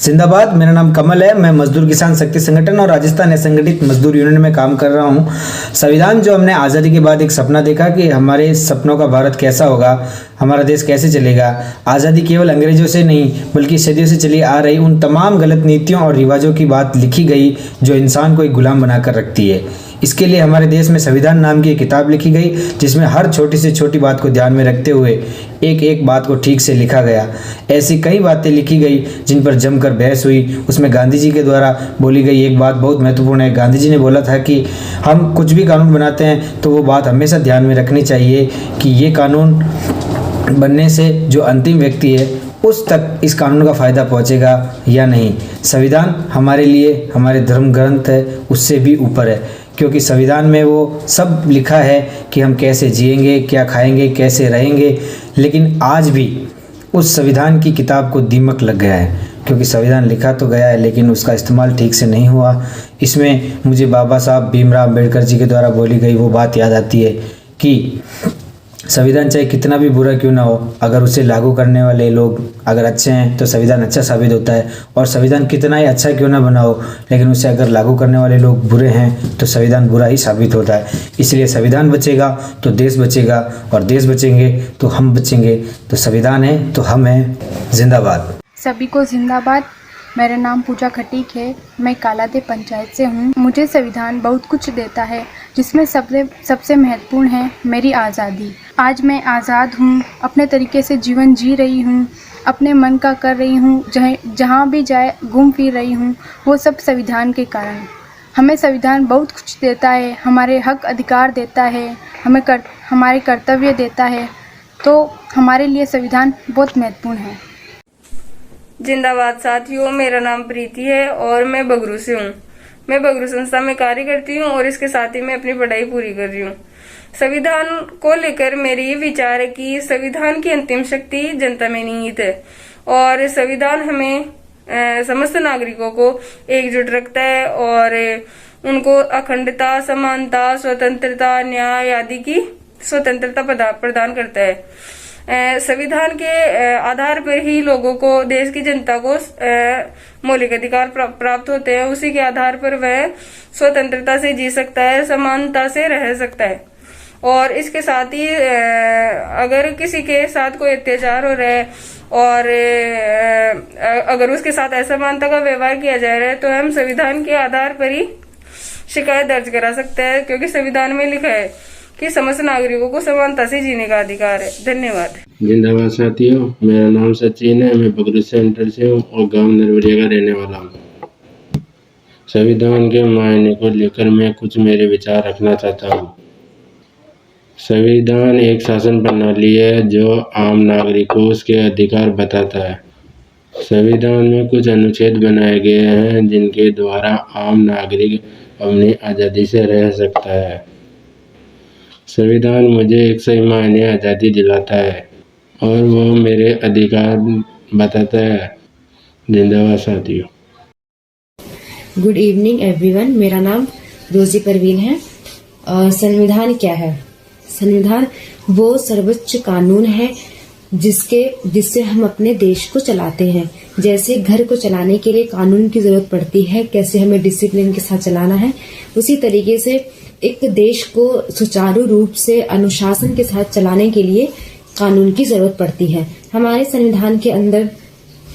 जिंदाबाद। मेरा नाम कमल है। मैं मजदूर किसान शक्ति संगठन और राजस्थान असंगठित मजदूर यूनियन में काम कर रहा हूं। संविधान जो हमने आज़ादी के बाद एक सपना देखा कि हमारे सपनों का भारत कैसा होगा, हमारा देश कैसे चलेगा। आज़ादी केवल अंग्रेजों से नहीं बल्कि सदियों से चली आ रही उन तमाम गलत नीतियों और रिवाजों की बात लिखी गई जो इंसान को एक गुलाम बनाकर रखती है। इसके लिए हमारे देश में संविधान नाम की एक किताब लिखी गई जिसमें हर छोटी से छोटी बात को ध्यान में रखते हुए एक एक बात को ठीक से लिखा गया। ऐसी कई बातें लिखी गई जिन पर जमकर बहस हुई। उसमें गांधी जी के द्वारा बोली गई एक बात बहुत महत्वपूर्ण है। गांधी जी ने बोला था कि हम कुछ भी कानून बनाते हैं तो वो बात हमेशा ध्यान में रखनी चाहिए कि ये कानून बनने से जो अंतिम व्यक्ति है उस तक इस कानून का फायदा पहुंचेगा या नहीं। संविधान हमारे लिए हमारे धर्म ग्रंथ है उससे भी ऊपर है, क्योंकि संविधान में वो सब लिखा है कि हम कैसे जिएंगे, क्या खाएंगे, कैसे रहेंगे। लेकिन आज भी उस संविधान की किताब को दीमक लग गया है, क्योंकि संविधान लिखा तो गया है लेकिन उसका इस्तेमाल ठीक से नहीं हुआ। इसमें मुझे बाबा साहब भीमराव अम्बेडकर जी के द्वारा बोली गई वो बात याद आती है कि संविधान चाहे कितना भी बुरा क्यों ना हो, अगर उसे लागू करने वाले लोग अगर अच्छे हैं तो संविधान अच्छा साबित होता है, और संविधान कितना ही अच्छा क्यों ना बना हो लेकिन उसे अगर लागू करने वाले लोग बुरे हैं तो संविधान बुरा ही साबित होता है। इसलिए संविधान बचेगा तो देश बचेगा, और देश बचेंगे तो हम बचेंगे। तो संविधान है तो हम हैं। जिंदाबाद। सभी को जिंदाबाद। मेरा नाम पूजा खटीक है। मैं कालादे पंचायत से हूँ। मुझे संविधान बहुत कुछ देता है जिसमें सबसे महत्वपूर्ण है मेरी आज़ादी। आज मैं आज़ाद हूँ, अपने तरीके से जीवन जी रही हूँ, अपने मन का कर रही हूँ, जहाँ भी जाए घूम फिर रही हूँ, वो सब संविधान के कारण। हमें संविधान बहुत कुछ देता है, हमारे हक अधिकार देता है, हमारे कर्तव्य देता है, तो हमारे लिए संविधान बहुत महत्वपूर्ण है। जिंदाबाद साथियों, मेरा नाम प्रीति है और मैं बगरू से हूँ। मैं बगरू संस्था में कार्य करती हूँ और इसके साथ ही मैं अपनी पढ़ाई पूरी कर रही हूँ। संविधान को लेकर मेरे ये विचार है कि संविधान की अंतिम शक्ति जनता में निहित है और संविधान हमें समस्त नागरिकों को एकजुट रखता है और उनको अखंडता, समानता, स्वतंत्रता, न्याय आदि की स्वतंत्रता प्रदान करता है। संविधान के आधार पर ही लोगों को, देश की जनता को मौलिक अधिकार प्राप्त होते हैं। उसी के आधार पर वह स्वतंत्रता से जी सकता है, समानता से रह सकता है। और इसके साथ ही अगर किसी के साथ कोई अत्याचार हो रहा है और अगर उसके साथ असमानता का व्यवहार किया जा रहा है तो हम संविधान के आधार पर ही शिकायत दर्ज करा सकते हैं, क्योंकि संविधान में लिखा है कि समस्त नागरिकों को समानता से जीने का अधिकार है। धन्यवाद। जिंदाबाद साथियों, मेरा नाम सचिन है। मैं बगरू सेंटर से हूँ और गांव नरवरिया का रहने वाला हूँ। संविधान के मायने को लेकर मैं कुछ मेरे विचार रखना चाहता हूँ। संविधान एक शासन प्रणाली है जो आम नागरिक को उसके अधिकार बताता है। संविधान में कुछ अनुच्छेद बनाए गए हैं जिनके द्वारा आम नागरिक अपनी आज़ादी से रह सकता है। संविधान मुझे एक सही मायने आज़ादी दिलाता है और वो मेरे अधिकार बताता है। जिंदाबाद साथियों। Good evening everyone. मेरा नाम रोजी परवीन है। संविधान क्या है? संविधान वो सर्वोच्च कानून है जिससे हम अपने देश को चलाते हैं। जैसे घर को चलाने के लिए कानून की जरूरत पड़ती है, कैसे हमें डिसिप्लिन के साथ चलाना है, उसी तरीके से एक देश को सुचारू रूप से अनुशासन के साथ चलाने के लिए कानून की जरूरत पड़ती है। हमारे संविधान के अंदर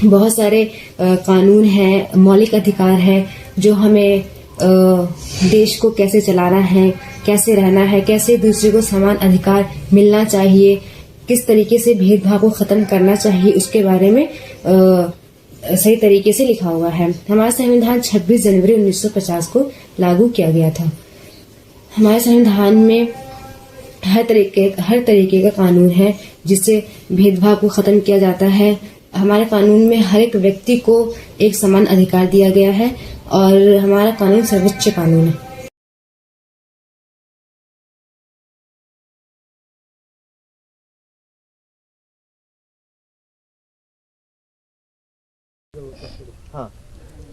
बहुत सारे कानून हैं, मौलिक अधिकार है जो हमें देश को कैसे चलाना है, कैसे रहना है, कैसे दूसरे को समान अधिकार मिलना चाहिए, किस तरीके से भेदभाव को खत्म करना चाहिए, उसके बारे में सही तरीके से लिखा हुआ है। हमारा संविधान 26 जनवरी 1950 को लागू किया गया था। हमारे संविधान में हर तरीके का कानून है जिससे भेदभाव को खत्म किया जाता है। हमारे कानून में हर एक व्यक्ति को एक समान अधिकार दिया गया है और हमारा कानून सर्वोच्च कानून है।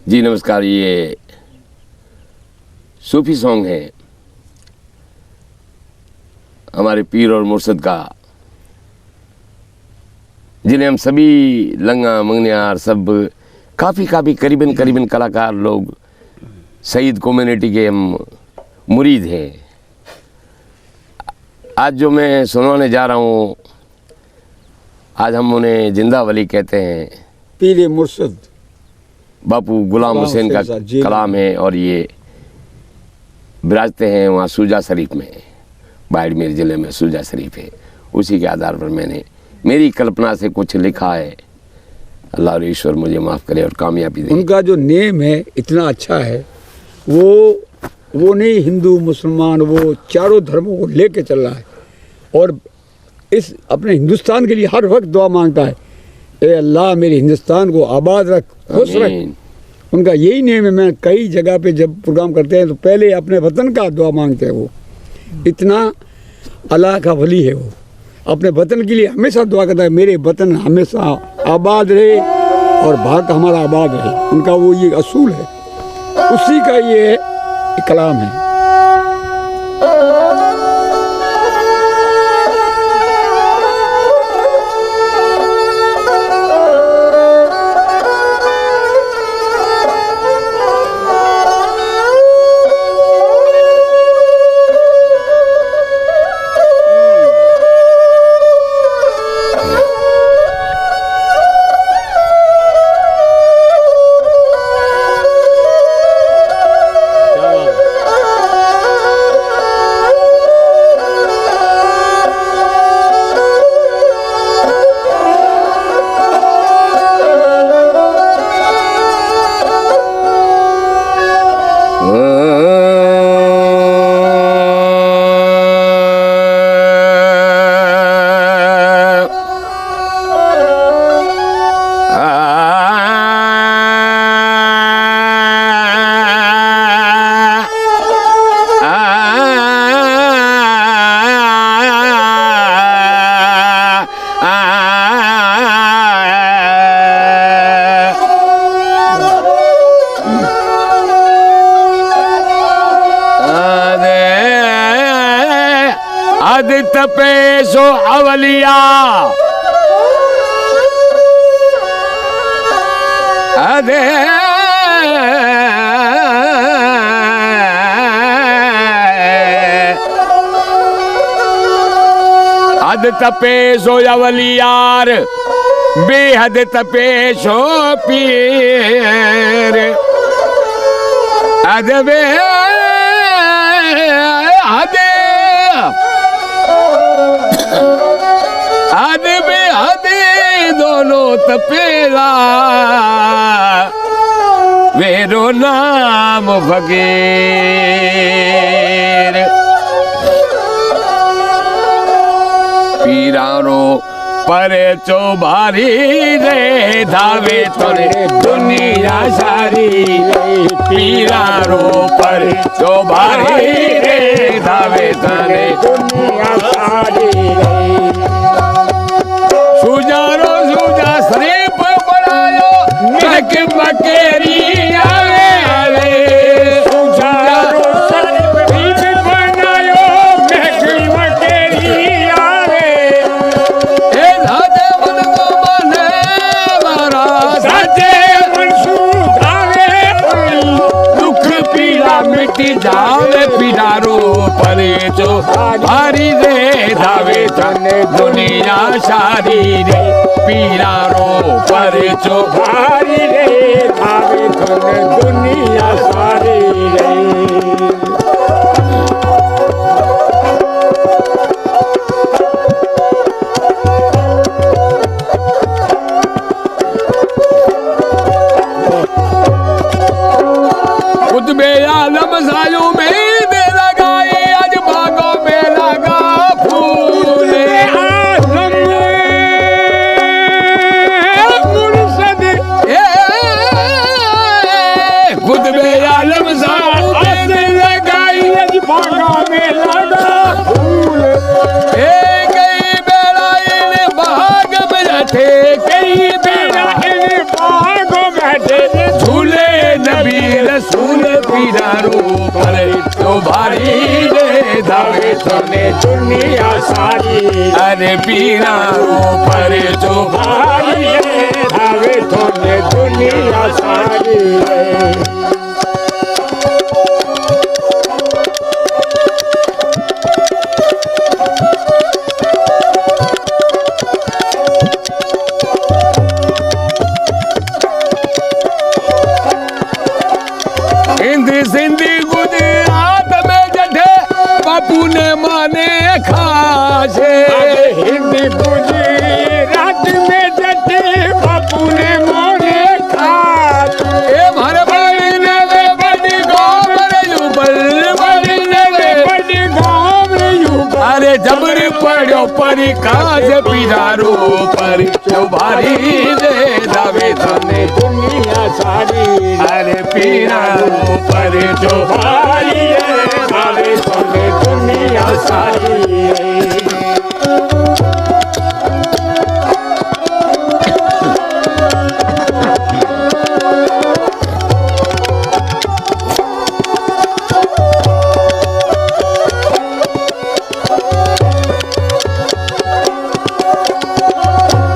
जी नमस्कार। ये सूफी सॉन्ग है हमारे पीर और मुर्शद का, जिन्हें हम सभी लंगा मंगनियार सब काफ़ी करीबन कलाकार लोग सईद कम्युनिटी के हम मुरीद हैं। आज जो मैं सुनाने जा रहा हूँ, आज हम उन्हें जिंदा वली कहते हैं। पीर मुर्शद बापू गुलाम हुसैन का कलाम है और ये विराजते हैं वहाँ सूजा शरीफ में, बाड़मेर ज़िले में सूजा शरीफ है। उसी के आधार पर मैंने मेरी कल्पना से कुछ लिखा है। अल्लाह और ईश्वर मुझे माफ़ करे और कामयाबी दे। उनका जो नेम है इतना अच्छा है, वो नहीं हिंदू मुसलमान, वो चारों धर्मों को लेके चल रहा है और इस अपने हिंदुस्तान के लिए हर वक्त दुआ मांगता है, ए अल्लाह मेरे हिंदुस्तान को आबाद रख, खुश रख। उनका यही नेम है। मैं कई जगह पे जब प्रोग्राम करते हैं तो पहले अपने वतन का दुआ मांगते हैं। वो इतना अल्लाह का वली है। वो अपने वतन के लिए हमेशा दुआ करता है, मेरे वतन हमेशा आबाद रहे और भारत हमारा आबाद रहे। उनका वो ये असूल है, उसी का ये कलाम है। तपेशो अवलिया अदे अद तपेशो अवलियार बेहद तपेशो पीर अद बे अदे आदे बे आदे दोनों तपेला मेरो नाम फकीर पीरारो परे चौबारी रे धावे तोरे दुनिया सारी पीरारो परे चौबारी रे धावे तोरे दुनिया सारी सुजारो सुजा शरीफ बनायो तक बकेरी आवे आवे सुजारो शरीफ बनायो तक बकेरी आवे ए धाजे मन को बने मारा धाजे मन सुधावे दुख पीड़ा मिटी जावे पीड़ारो परे जो भारी रे धावे तने दुनिया सारी रे पीरारो परे जो भारी रे धावे तने दुनिया सारी रे कुतबे आलम सायों में झूले नबी रसूल पीरारो परे तो भारी रे धावे थोने दुनिया सारी अरे पीरारो पर जो भारी है धावे थोने दुनिया सारी सिंधी गुजरात में जठे बापू ने माने खासे हिंदी गुजरात में जठे बापू ने माने खासे ए मारे भाई ने वे बड़ी गांव रे यूबर बड़ी ने वे बड़ी गांव रे यूबर अरे जबरी पड़ो परी काज पीरारो पर चौभारी दे दावे थने दुनिया सारी अरे पीरारो पर जो भारी है भावे थोने दुनिया सारी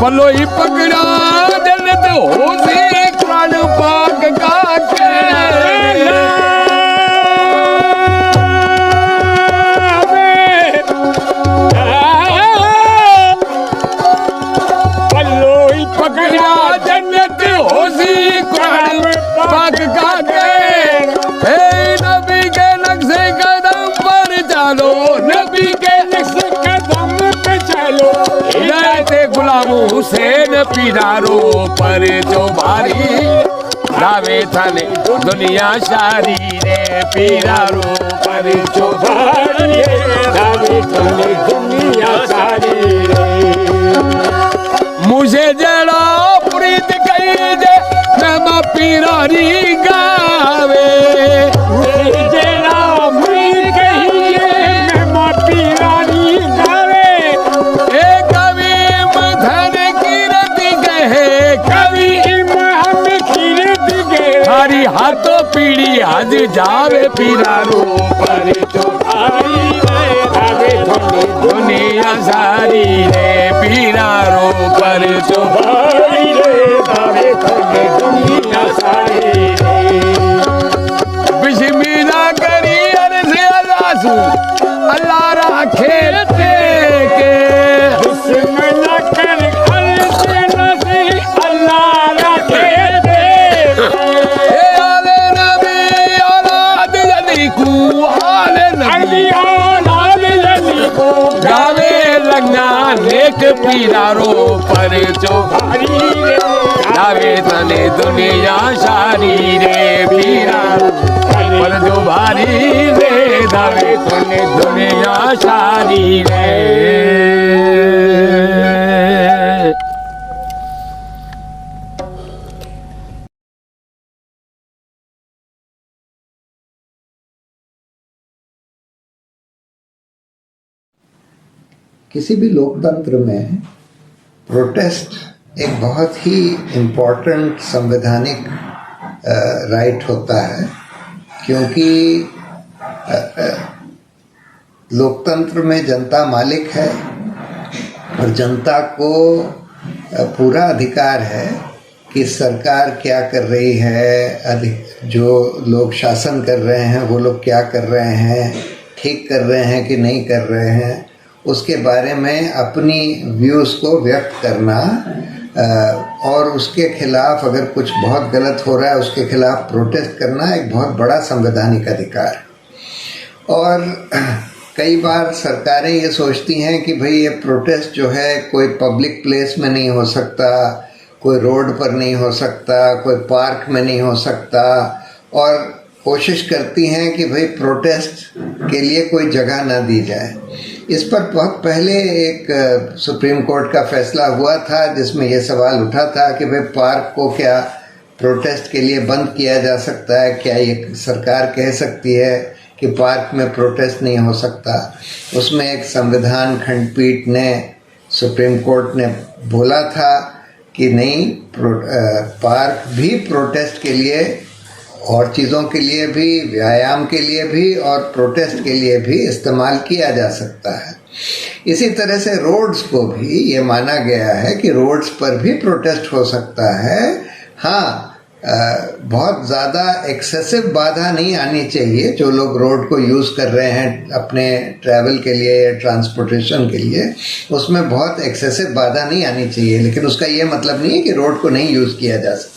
पलो ही पकड़ा दिल तो हो सी प्राण पाक का पाक का नबी के नक्शे कदम पर चलो नबी के नक्शे कदम पे चलो हिदायते गुलाम हुसैन पीरारो पर जो भारी दावे थाने दुनिया सारी रे पीरारो पर जो भारी दावे थाने दुनिया सारी रे मुझे जड़ा प्रीत कही जे मैं पीरारी गावे जड़ा प्रीत कही जे मैं पीरारी गावे ए कवि मधन कीरति कहे कवि हम कीरति कहे हरी हाथों पीड़ी आज जावे पीरारो पर जो भारी रे दुनिया सारी रे पीरारो पर जो भारी रे दावे थोने दुनिया सारी रे बिस्मिल्ला करी अर्ज़ अल्लाह अल्लाह राखे के बिस्मिल्ला कर अर्ज़ अल्लाह राखे ए आले नबी औलाद यदि को आले नबी गावे लगना नेक पीरारो पर जो भारी रे गावे तने दुनिया सारी रे पीरारो पर जो भारी रे गावे तने दुनिया सारी रे किसी भी लोकतंत्र में प्रोटेस्ट एक बहुत ही इम्पोर्टेंट संवैधानिक राइट होता है क्योंकि लोकतंत्र में जनता मालिक है और जनता को पूरा अधिकार है कि सरकार क्या कर रही है, जो लोग शासन कर रहे हैं वो लोग क्या कर रहे हैं, ठीक कर रहे हैं कि नहीं कर रहे हैं, उसके बारे में अपनी व्यूज़ को व्यक्त करना और उसके खिलाफ अगर कुछ बहुत गलत हो रहा है उसके खिलाफ प्रोटेस्ट करना एक बहुत बड़ा संवैधानिक अधिकार है। और कई बार सरकारें ये सोचती हैं कि भाई ये प्रोटेस्ट जो है कोई पब्लिक प्लेस में नहीं हो सकता, कोई रोड पर नहीं हो सकता, कोई पार्क में नहीं हो सकता, और कोशिश करती हैं कि भाई प्रोटेस्ट के लिए कोई जगह ना दी जाए। इस पर बहुत पहले एक सुप्रीम कोर्ट का फैसला हुआ था जिसमें यह सवाल उठा था कि भाई पार्क को क्या प्रोटेस्ट के लिए बंद किया जा सकता है, क्या ये सरकार कह सकती है कि पार्क में प्रोटेस्ट नहीं हो सकता। उसमें एक संविधान खंडपीठ ने, सुप्रीम कोर्ट ने बोला था कि नहीं, पार्क भी प्रोटेस्ट के लिए और चीज़ों के लिए भी, व्यायाम के लिए भी और प्रोटेस्ट के लिए भी इस्तेमाल किया जा सकता है। इसी तरह से रोड्स को भी ये माना गया है कि रोड्स पर भी प्रोटेस्ट हो सकता है। हाँ, बहुत ज़्यादा एक्सेसिव बाधा नहीं आनी चाहिए। जो लोग रोड को यूज़ कर रहे हैं अपने ट्रैवल के लिए या ट्रांसपोर्टेशन के लिए, उसमें बहुत एक्सेसिव बाधा नहीं आनी चाहिए, लेकिन उसका ये मतलब नहीं है कि रोड को नहीं यूज़ किया जा सकता।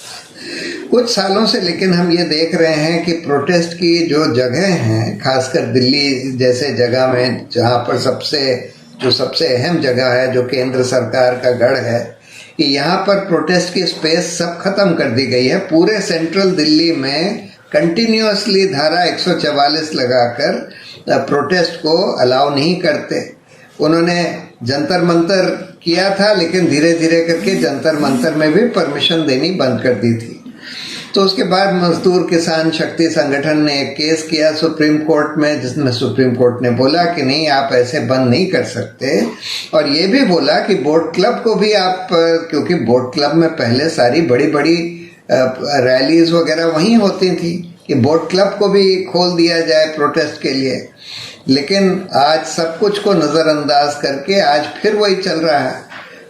कुछ सालों से लेकिन हम ये देख रहे हैं कि प्रोटेस्ट की जो जगह हैं, खासकर दिल्ली जैसे जगह में जहाँ पर सबसे अहम जगह है, जो केंद्र सरकार का गढ़ है, कि यहाँ पर प्रोटेस्ट की स्पेस सब खत्म कर दी गई है। पूरे सेंट्रल दिल्ली में कंटिन्यूअसली धारा 144 लगाकर प्रोटेस्ट को अलाउ नहीं करते। उन्होंने जंतर मंतर किया था, लेकिन धीरे धीरे करके जंतर मंतर में भी परमिशन देनी बंद कर दी थी। तो उसके बाद मजदूर किसान शक्ति संगठन ने एक केस किया सुप्रीम कोर्ट में, जिसमें सुप्रीम कोर्ट ने बोला कि नहीं, आप ऐसे बंद नहीं कर सकते। और ये भी बोला कि बोट क्लब को भी आप, क्योंकि बोट क्लब में पहले सारी बड़ी बड़ी रैलीज वगैरह वहीं होती थी, कि बोट क्लब को भी खोल दिया जाए प्रोटेस्ट के लिए। लेकिन आज सब कुछ को नज़रअंदाज करके आज फिर वही चल रहा है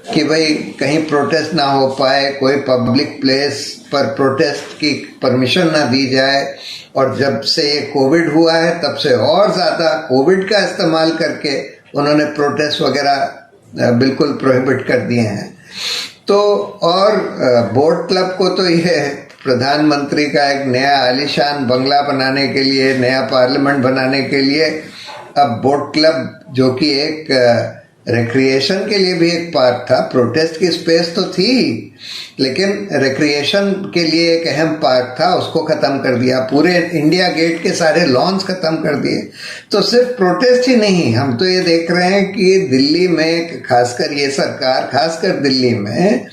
कि भाई कहीं प्रोटेस्ट ना हो पाए, कोई पब्लिक प्लेस पर प्रोटेस्ट की परमिशन ना दी जाए। और जब से ये कोविड हुआ है, तब से और ज़्यादा कोविड का इस्तेमाल करके उन्होंने प्रोटेस्ट वगैरह बिल्कुल प्रोहिबिट कर दिए हैं। तो और बोट क्लब को तो ये प्रधानमंत्री का एक नया आलीशान बंगला बनाने के लिए, नया पार्लियामेंट बनाने के लिए, अब बोट क्लब जो कि एक रिक्रिएशन के लिए भी एक पार्क था, प्रोटेस्ट की स्पेस तो थी, लेकिन रिक्रिएशन के लिए एक अहम पार्क था, उसको ख़त्म कर दिया। पूरे इंडिया गेट के सारे लॉन्स ख़त्म कर दिए। तो सिर्फ प्रोटेस्ट ही नहीं, हम तो ये देख रहे हैं कि दिल्ली में, खासकर ये सरकार, खासकर दिल्ली में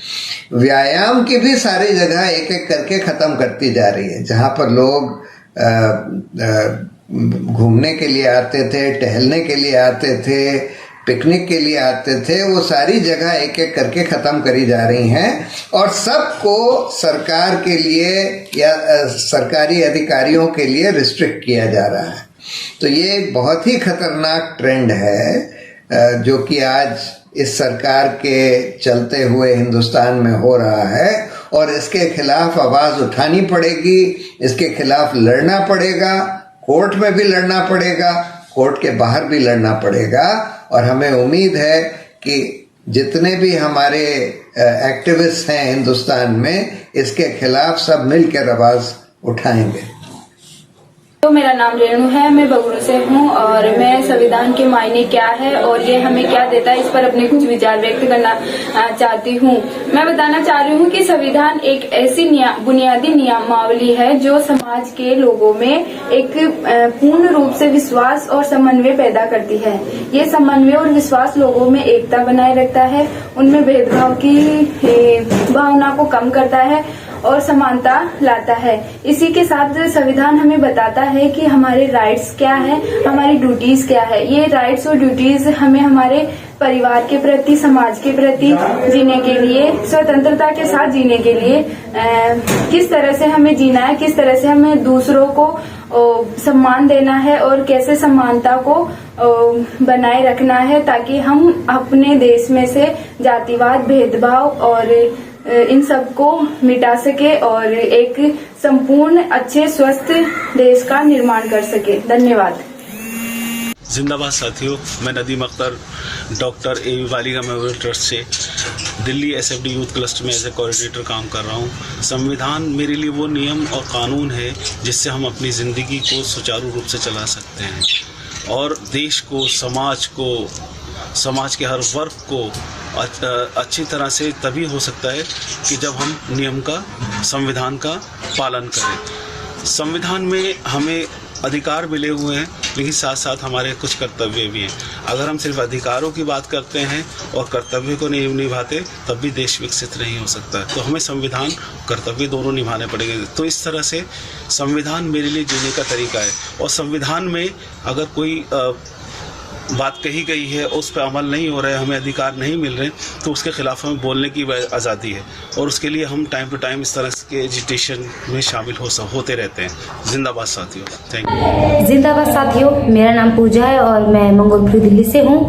व्यायाम की भी सारी जगह एक एक करके ख़त्म करती जा रही है। जहाँ पर लोग घूमने के लिए आते थे, टहलने के लिए आते थे, पिकनिक के लिए आते थे, वो सारी जगह एक एक करके ख़त्म करी जा रही हैं। और सबको सरकार के लिए या सरकारी अधिकारियों के लिए रिस्ट्रिक्ट किया जा रहा है। तो ये एक बहुत ही खतरनाक ट्रेंड है जो कि आज इस सरकार के चलते हुए हिंदुस्तान में हो रहा है। और इसके खिलाफ आवाज़ उठानी पड़ेगी, इसके खिलाफ लड़ना पड़ेगा, कोर्ट में भी लड़ना पड़ेगा, कोर्ट के बाहर भी लड़ना पड़ेगा। और हमें उम्मीद है कि जितने भी हमारे एक्टिविस्ट हैं हिंदुस्तान में, इसके खिलाफ सब मिलकर आवाज़ उठाएंगे। तो मेरा नाम रेणु है, मैं बगरू से हूँ और मैं संविधान के मायने क्या है और ये हमें क्या देता है, इस पर अपने कुछ विचार व्यक्त करना चाहती हूँ। मैं बताना चाह रही हूँ कि संविधान एक ऐसी बुनियादी नियमावली है जो समाज के लोगों में एक पूर्ण रूप से विश्वास और समन्वय पैदा करती है। ये समन्वय और विश्वास लोगों में एकता बनाए रखता है, उनमें भेदभाव की भावना को कम करता है और समानता लाता है। इसी के साथ संविधान हमें बताता है कि हमारे राइट्स क्या है, हमारी ड्यूटीज क्या है। ये राइट्स और ड्यूटीज हमें हमारे परिवार के प्रति, समाज के प्रति जीने के लिए, स्वतंत्रता के साथ जीने के लिए किस तरह से हमें जीना है, किस तरह से हमें दूसरों को सम्मान देना है और कैसे समानता को बनाए रखना है, ताकि हम अपने देश में से जातिवाद, भेदभाव और इन सबको मिटा सके और एक संपूर्ण अच्छे स्वस्थ देश का निर्माण कर सके। धन्यवाद। जिंदाबाद साथियों, मैं नदीम अख्तर डॉक्टर ए बालिका मेमोरियल ट्रस्ट से दिल्ली एसएफडी यूथ क्लस्टर में एज ए कोऑर्डिनेटर काम कर रहा हूँ। संविधान मेरे लिए वो नियम और कानून है जिससे हम अपनी ज़िंदगी को सुचारू रूप से चला सकते हैं और देश को, समाज के हर वर्ग को अच्छी तरह से तभी हो सकता है कि जब हम नियम का, संविधान का पालन करें। संविधान में हमें अधिकार मिले हुए हैं, लेकिन साथ साथ हमारे कुछ कर्तव्य भी हैं। अगर हम सिर्फ अधिकारों की बात करते हैं और कर्तव्य को नहीं निभाते, तब भी देश विकसित नहीं हो सकता है। तो हमें संविधान, कर्तव्य दोनों निभाने पड़ेंगे। तो इस तरह से संविधान मेरे लिए जीने का तरीका है। और संविधान में अगर कोई बात कही गई है उस पर अमल नहीं हो रहा है, हमें अधिकार नहीं मिल रहे, तो उसके खिलाफ हमें बोलने की आज़ादी है और उसके लिए हम टाइम टू टाइम इस तरह के एजिटेशन में शामिल होते रहते हैं। जिंदाबाद साथियों। Thank you. जिंदाबाद साथियों, मेरा नाम पूजा है और मैं मंगोलपुरी दिल्ली से हूँ।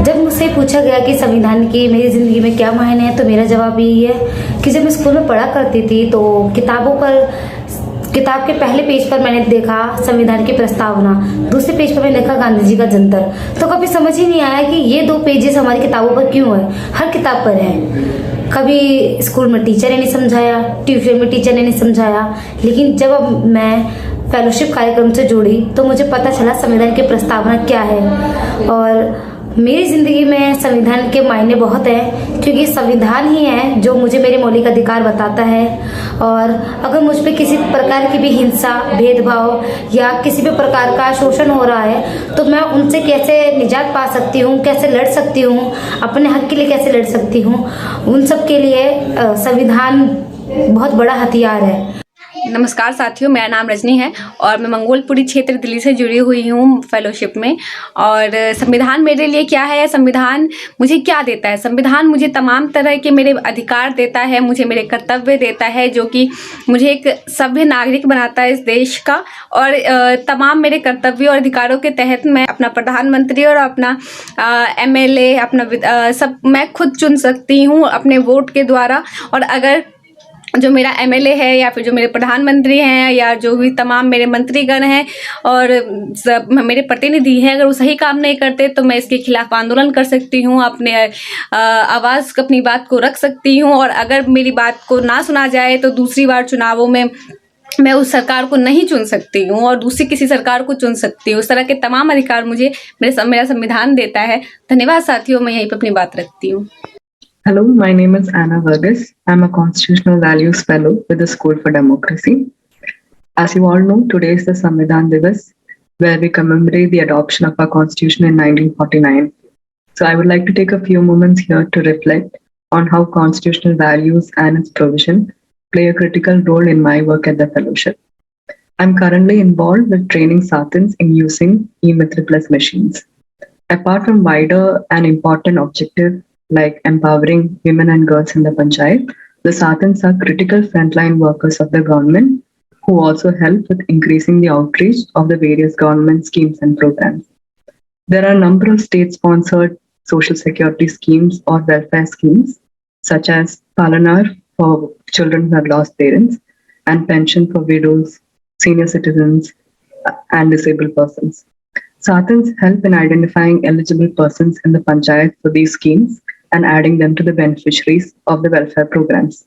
जब मुझसे पूछा गया कि संविधान की मेरी ज़िंदगी में क्या मायने हैं, तो मेरा जवाब यही है कि जब मैं स्कूल में पढ़ा करती थी तो किताब के पहले पेज पर मैंने देखा संविधान की प्रस्तावना, दूसरे पेज पर मैंने देखा गांधी जी का जंतर। तो कभी समझ ही नहीं आया कि ये 2 पेजेस हमारी किताबों पर क्यों है, हर किताब पर है। कभी स्कूल में टीचर ने नहीं समझाया, ट्यूशन में टीचर ने नहीं समझाया, लेकिन जब अब मैं फेलोशिप कार्यक्रम से जुड़ी तो मुझे पता चला संविधान की प्रस्तावना क्या है। और मेरी ज़िंदगी में संविधान के मायने बहुत हैं, क्योंकि संविधान ही है जो मुझे मेरे मौलिक अधिकार बताता है। और अगर मुझ पे किसी प्रकार की भी हिंसा, भेदभाव या किसी भी प्रकार का शोषण हो रहा है तो मैं उनसे कैसे निजात पा सकती हूँ, कैसे लड़ सकती हूँ, अपने हक के लिए कैसे लड़ सकती हूँ, उन सब के लिए संविधान बहुत बड़ा हथियार है। नमस्कार साथियों, मेरा नाम रजनी है और मैं मंगोलपुरी क्षेत्र दिल्ली से जुड़ी हुई हूँ फेलोशिप में। और संविधान मेरे लिए क्या है, संविधान मुझे क्या देता है? संविधान मुझे तमाम तरह के मेरे अधिकार देता है, मुझे मेरे कर्तव्य देता है, जो कि मुझे एक सभ्य नागरिक बनाता है इस देश का। और तमाम मेरे कर्तव्यों और अधिकारों के तहत मैं अपना प्रधानमंत्री और अपना MLA अपना सब मैं खुद चुन सकती हूँ अपने वोट के द्वारा। और अगर जो मेरा MLA है या फिर जो मेरे प्रधानमंत्री हैं या जो भी तमाम मेरे मंत्रीगण हैं और मेरे प्रतिनिधि हैं, अगर वो सही काम नहीं करते तो मैं इसके खिलाफ आंदोलन कर सकती हूँ, अपने आवाज़ अपनी बात को रख सकती हूँ। और अगर मेरी बात को ना सुना जाए तो दूसरी बार चुनावों में मैं उस सरकार को नहीं चुन सकती हूँ और दूसरी किसी सरकार को चुन सकती हूँ। उस तरह के तमाम अधिकार मुझे मेरा संविधान देता है। धन्यवाद साथियों, मैं यहीं पर अपनी बात रखती हूँ। Hello, my name is Anna Vargas. I'm a Constitutional Values Fellow with the School for Democracy. As you all know, today is the Samvidhan Divas, where we commemorate the adoption of our Constitution in 1949. So I would like to take a few moments here to reflect on how constitutional values and its provision play a critical role in my work at the Fellowship. I'm currently involved with training Satins in using e-Mitra Plus machines. Apart from wider and important objectives like empowering women and girls in the Panchayat, the Satins are critical frontline workers of the government who also help with increasing the outreach of the various government schemes and programs. There are a number of state-sponsored social security schemes or welfare schemes, such as Palanar for children who have lost parents and pension for widows, senior citizens, and disabled persons. Satins help in identifying eligible persons in the Panchayat for these schemes and adding them to the beneficiaries of the welfare programs.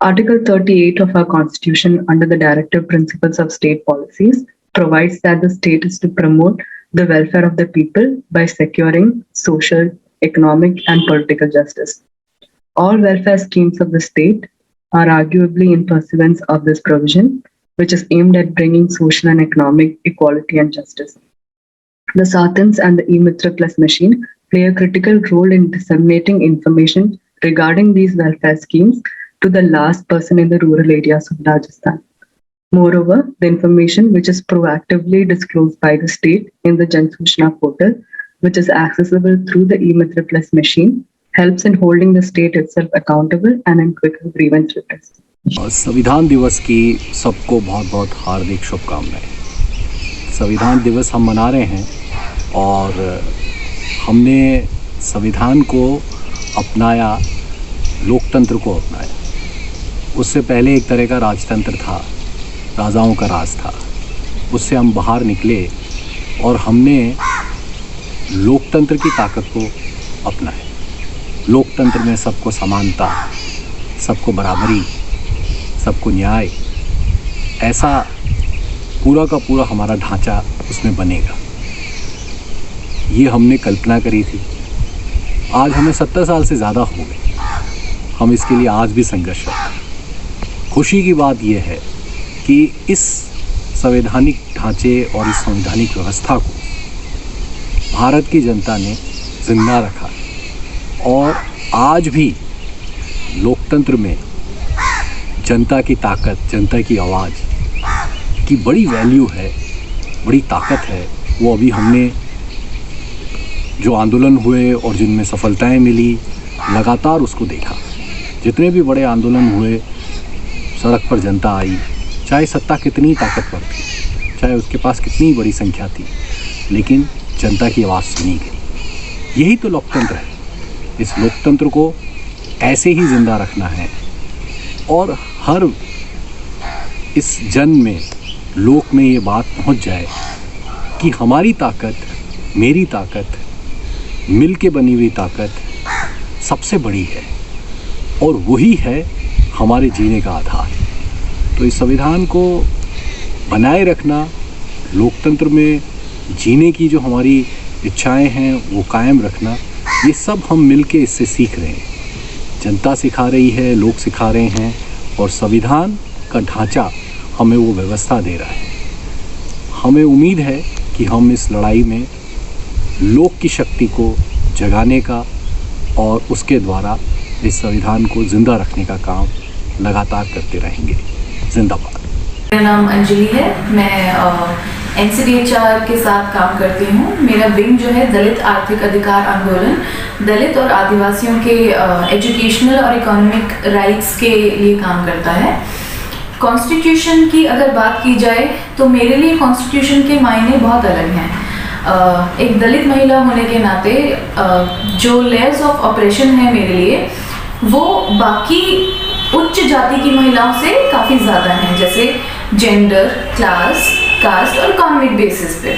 Article 38 of our Constitution, under the Directive Principles of State Policies, provides that the state is to promote the welfare of the people by securing social, economic, and political justice. All welfare schemes of the state are arguably in pursuance of this provision, which is aimed at bringing social and economic equality and justice. The Satins and the e-Mitra Plus machine play a critical role in disseminating information regarding these welfare schemes to the last person in the rural areas of Rajasthan. Moreover, the information which is proactively disclosed by the state in the Jan Suchna portal, which is accessible through the e-Mitra Plus machine, helps in holding the state itself accountable and in quicker grievance redress. संविधान दिवस की सबको बहुत बहुत हार्दिक शुभकामनाएं। संविधान दिवस हम मना रहे हैं और हमने संविधान को अपनाया, लोकतंत्र को अपनाया। उससे पहले एक तरह का राजतंत्र था, राजाओं का राज था। उससे हम बाहर निकले और हमने लोकतंत्र की ताकत को अपनाया। लोकतंत्र में सबको समानता, सबको बराबरी, सबको न्याय, ऐसा पूरा का पूरा हमारा ढांचा उसमें बनेगा। ये हमने कल्पना करी थी। आज हमें 70 साल से ज़्यादा हो गए, हम इसके लिए आज भी संघर्ष करते हैं। खुशी की बात यह है कि इस संवैधानिक ढांचे और इस संवैधानिक व्यवस्था को भारत की जनता ने जिंदा रखा और आज भी लोकतंत्र में जनता की ताकत, जनता की आवाज़ की बड़ी वैल्यू है, बड़ी ताकत है। वो अभी हमने जो आंदोलन हुए और जिनमें सफलताएं मिली, लगातार उसको देखा। जितने भी बड़े आंदोलन हुए, सड़क पर जनता आई, चाहे सत्ता कितनी ताकतवर थी, चाहे उसके पास कितनी बड़ी संख्या थी, लेकिन जनता की आवाज़ सुनी गई। यही तो लोकतंत्र है। इस लोकतंत्र को ऐसे ही जिंदा रखना है और हर इस जन में, लोक में ये बात पहुंच जाए कि हमारी ताकत, मेरी ताकत, मिल के बनी हुई ताकत सबसे बड़ी है और वही है हमारे जीने का आधार। तो इस संविधान को बनाए रखना, लोकतंत्र में जीने की जो हमारी इच्छाएं हैं वो कायम रखना, ये सब हम मिल के इससे सीख रहे हैं। जनता सिखा रही है, लोग सिखा रहे हैं और संविधान का ढांचा हमें वो व्यवस्था दे रहा है। हमें उम्मीद है कि हम इस लड़ाई में लोक की शक्ति को जगाने का और उसके द्वारा इस संविधान को जिंदा रखने का काम लगातार करते रहेंगे। जिंदाबाद। मेरा नाम अंजलि है। मैं NCDHR के साथ काम करती हूँ। मेरा विंग जो है दलित आर्थिक अधिकार आंदोलन, दलित और आदिवासियों के एजुकेशनल और इकोनॉमिक राइट्स के लिए काम करता है। कॉन्स्टिट्यूशन की अगर बात की जाए तो मेरे लिए कॉन्स्टिट्यूशन के मायने बहुत अलग हैं। एक दलित महिला होने के नाते जो लेयर्स ऑफ ऑपरेशन है मेरे लिए, वो बाकी उच्च जाति की महिलाओं से काफ़ी ज़्यादा हैं, जैसे जेंडर, क्लास, कास्ट और इकोनॉमिक बेसिस पे।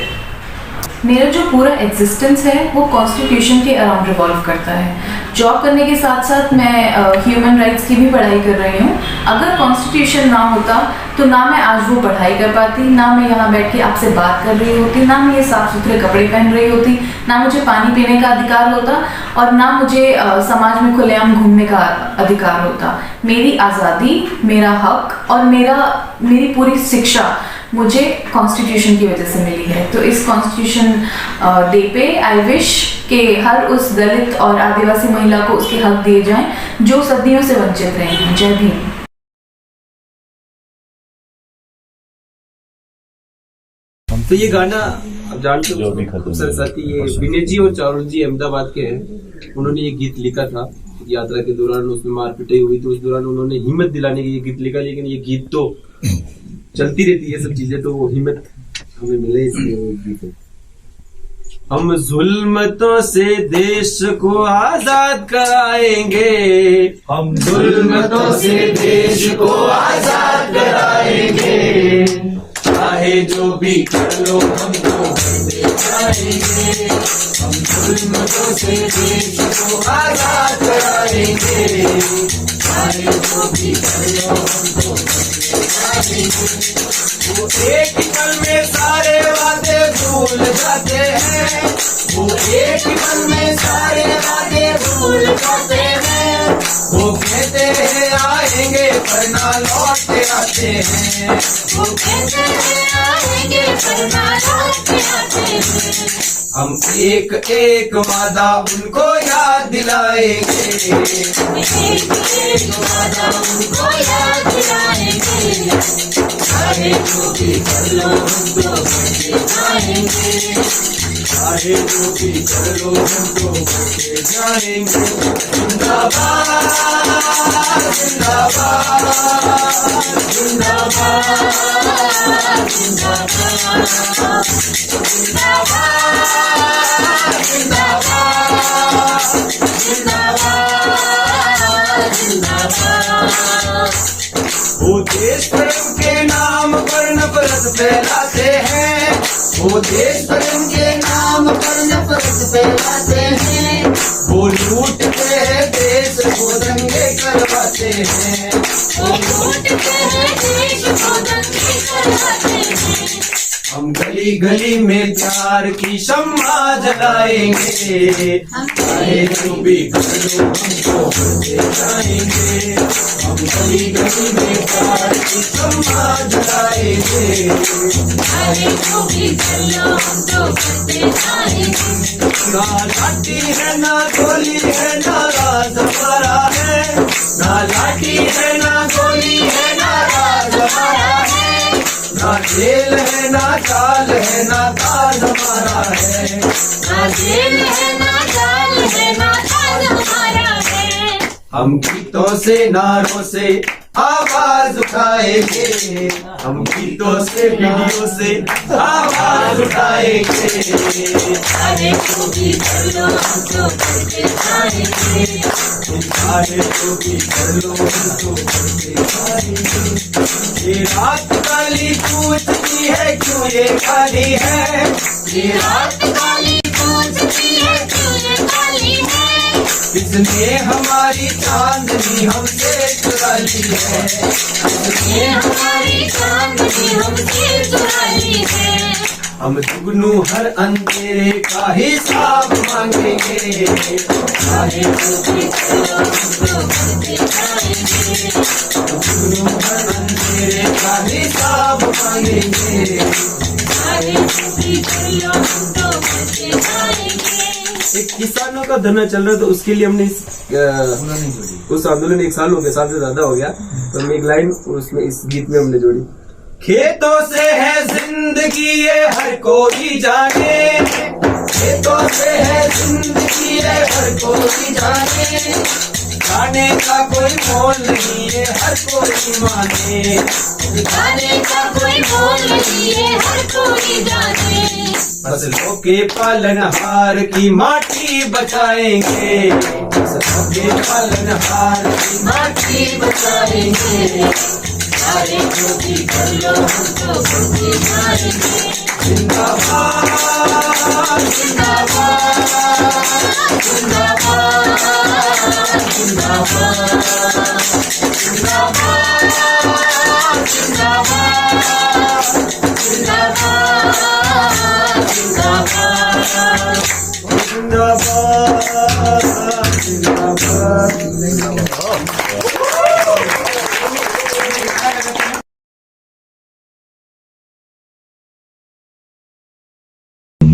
मेरा जो पूरा एग्जिस्टेंस है वो कॉन्स्टिट्यूशन के अराउंड रिवॉल्व करता है। जॉब करने के साथ साथ मैं ह्यूमन राइट्स की भी पढ़ाई कर रही हूँ। अगर कॉन्स्टिट्यूशन ना होता तो ना मैं आज वो पढ़ाई कर पाती, ना मैं यहाँ बैठ के आपसे बात कर रही होती, ना मैं ये साफ सुथरे कपड़े पहन रही होती, ना मुझे पानी पीने का अधिकार होता और ना मुझे समाज में खुलेआम घूमने का अधिकार होता। मेरी आज़ादी, मेरा हक और मेरी पूरी शिक्षा मुझे कॉन्स्टिट्यूशन की वजह से मिली है। तो इस कॉन्स्टिट्यूशन डे पे आई विश कि हर उस दलित और आदिवासी महिला को उसके हक दिए जाएं जो सदियों से वंचित रहे हैं। जय भीम। तो ये गाना आप जानते हो साथी, ये विनय जी और चारुल जी अहमदाबाद के हैं। उन्होंने ये गीत लिखा था यात्रा के दौरान, उसमें मारपीटाई हुई तो उस दौरान उन्होंने हिम्मत दिलाने के लिए गीत लिखा। लेकिन ये गीत तो चलती रहती है सब चीजें, तो वो हिम्मत हमें मिले इसलिए वो गीत। हम जुल्मतों से देश को आजाद कराएंगे, हम जुल्मतों से देश को आजाद कराएंगे, चाहे जो भी कर लो हमको करते जाएंगे। हम जुल्मतों से देश को आजाद कराएंगे, चाहे जो भी कर लो हमको करते जाएंगे। वो एक पल में सारे वादे भूल जाते हैं, वो एक पल में सारे वादे भूल जाते हैं। वो कहते हैं आएंगे पर ना लौट के आते हैं, वो कहते हैं आएंगे पर ना लौट के आते हैं। हम एक एक वादा उनको याद दिलाएंगे, एक एक वादा उनको याद दिलाएंगे, चाहे जो भी कर लो हमको करते जाएंगे, चाहे जो भी कर लो हमको करते जाएंगे। जिंदाबाद जिंदाबाद जिंदाबाद जिंदाबाद जिंदाबाद जिंदाबाद। वो देश प्रेम के नाम पर नफरत फैलाते हैं, वो देश प्रेम के नाम पर नफरत फैलाते हैं। वो लूटते हैं देश को दंगे करवाते हैं, वो लूटते हैं देश को दंगे करवाते हैं। हम गली गली में प्यार की शम्मा जलाएंगे, चाहे जो भी कर लो हमको करते जाएंगे। हम गली गली में प्यार की शम्मा जलाएंगे, चाहे जो भी कर लो हमको करते जाएंगे। ना लाठी है ना गोली है ना राज हमारा है, ना लाठी है ना गोली है ना राज हमारा है, ना जेल है ना चाल है ना ताज हमारा है, ना जेल है ना चाल है ना ताज हमारा है। हम गीतों से नारों से आवाज उठाएंगे, हम गीतों से वीडियो से आवाज उठाएंगे। चाहे जो भी कर लो हम तो करते जाएंगे, चाहे जो भी कर लो हम तो करते जाएंगे। ये रात काली पूछती है क्यों ये खाली है, ये रात काली पूछती है क्यों ये खाली है। किसने हमारी चांदनी हमसे चुरा ली है, किसने हमारी चांदनी हमसे चुरा ली है। हम जुगनू हर अंधेरे का हिसाब मांगेंगे, चाहे जो भी करो हम तो करते जाएंगे। हम जुगनू हर अंधेरे का हिसाब मांगेंगे, चाहे जो भी करो हम तो करते जाएंगे। एक किसानों का धरना चल रहा है तो उसके लिए हमने उस आंदोलन 1 साल हो गया, साल से ज्यादा हो गया, तो हमने एक लाइन उसमें इस गीत में हमने जोड़ी। खेतों से है जिंदगी ये हर कोई जाने, खेतों से है जिंदगी ये हर कोई जाने। खाने का कोई मोल नहीं है हर कोई माने, खाने का कोई मोल नहीं है हर कोई जाने। फसलों के पालनहार की माटी बचाएंगे, फसलों के पालनहार की माटी बचाएंगे। चाहे जो भी कर लो हम तो करते जाएंगे। जिंदाबाद जिंदाबाद जिंदाबाद जिंदाबाद जिंदाबाद जिंदाबाद जिंदाबाद जिंदाबाद जिंदाबाद।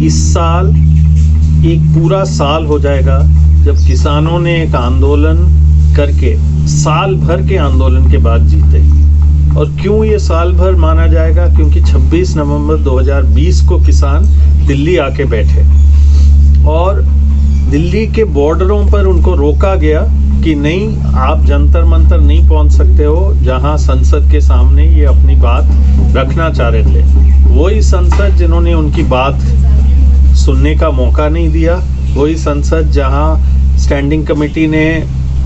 इस साल एक पूरा साल हो जाएगा जब किसानों ने एक आंदोलन करके साल भर के आंदोलन के बाद जीते। और क्यों ये साल भर माना जाएगा, क्योंकि 26 नवंबर 2020 को किसान दिल्ली आके बैठे और दिल्ली के बॉर्डरों पर उनको रोका गया कि नहीं, आप जंतर मंतर नहीं पहुंच सकते हो, जहां संसद के सामने ये अपनी बात रखना चाह रहे थे। वही संसद जिन्होंने उनकी बात सुनने का मौका नहीं दिया, वही संसद जहां स्टैंडिंग कमेटी ने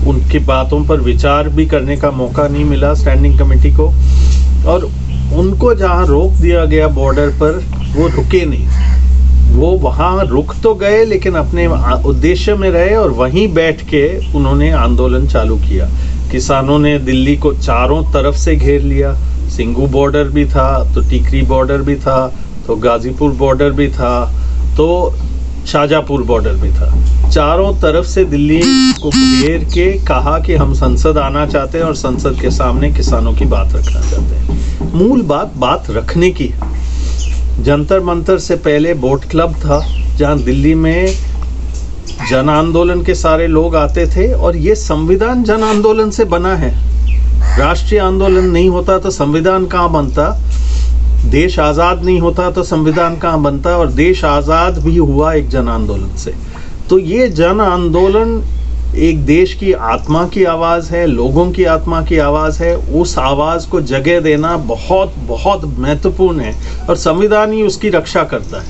उनकी बातों पर विचार भी करने का मौका नहीं मिला स्टैंडिंग कमेटी को, और उनको जहां रोक दिया गया बॉर्डर पर वो रुके नहीं। वो वहां रुक तो गए लेकिन अपने उद्देश्य में रहे और वहीं बैठ के उन्होंने आंदोलन चालू किया। किसानों ने दिल्ली को चारों तरफ से घेर लिया, सिंघू बॉर्डर भी था, तो टिकरी बॉर्डर भी था, तो गाजीपुर बॉर्डर भी था, तो शाहजहाँपुर बॉर्डर भी था। चारों तरफ से दिल्ली को घेर के कहा कि हम संसद आना चाहते हैं और संसद के सामने किसानों की बात रखना चाहते हैं। मूल बात रखने की। जंतर मंतर से पहले बोट क्लब था जहां दिल्ली में जन आंदोलन के सारे लोग आते थे, और ये संविधान जन आंदोलन से बना है। राष्ट्रीय आंदोलन नहीं होता तो संविधान कहाँ बनता, देश आज़ाद नहीं होता तो संविधान कहाँ बनता, और देश आज़ाद भी हुआ एक जन आंदोलन से। तो ये जन आंदोलन एक देश की आत्मा की आवाज़ है, लोगों की आत्मा की आवाज़ है। उस आवाज़ को जगह देना बहुत बहुत महत्वपूर्ण है और संविधान ही उसकी रक्षा करता है।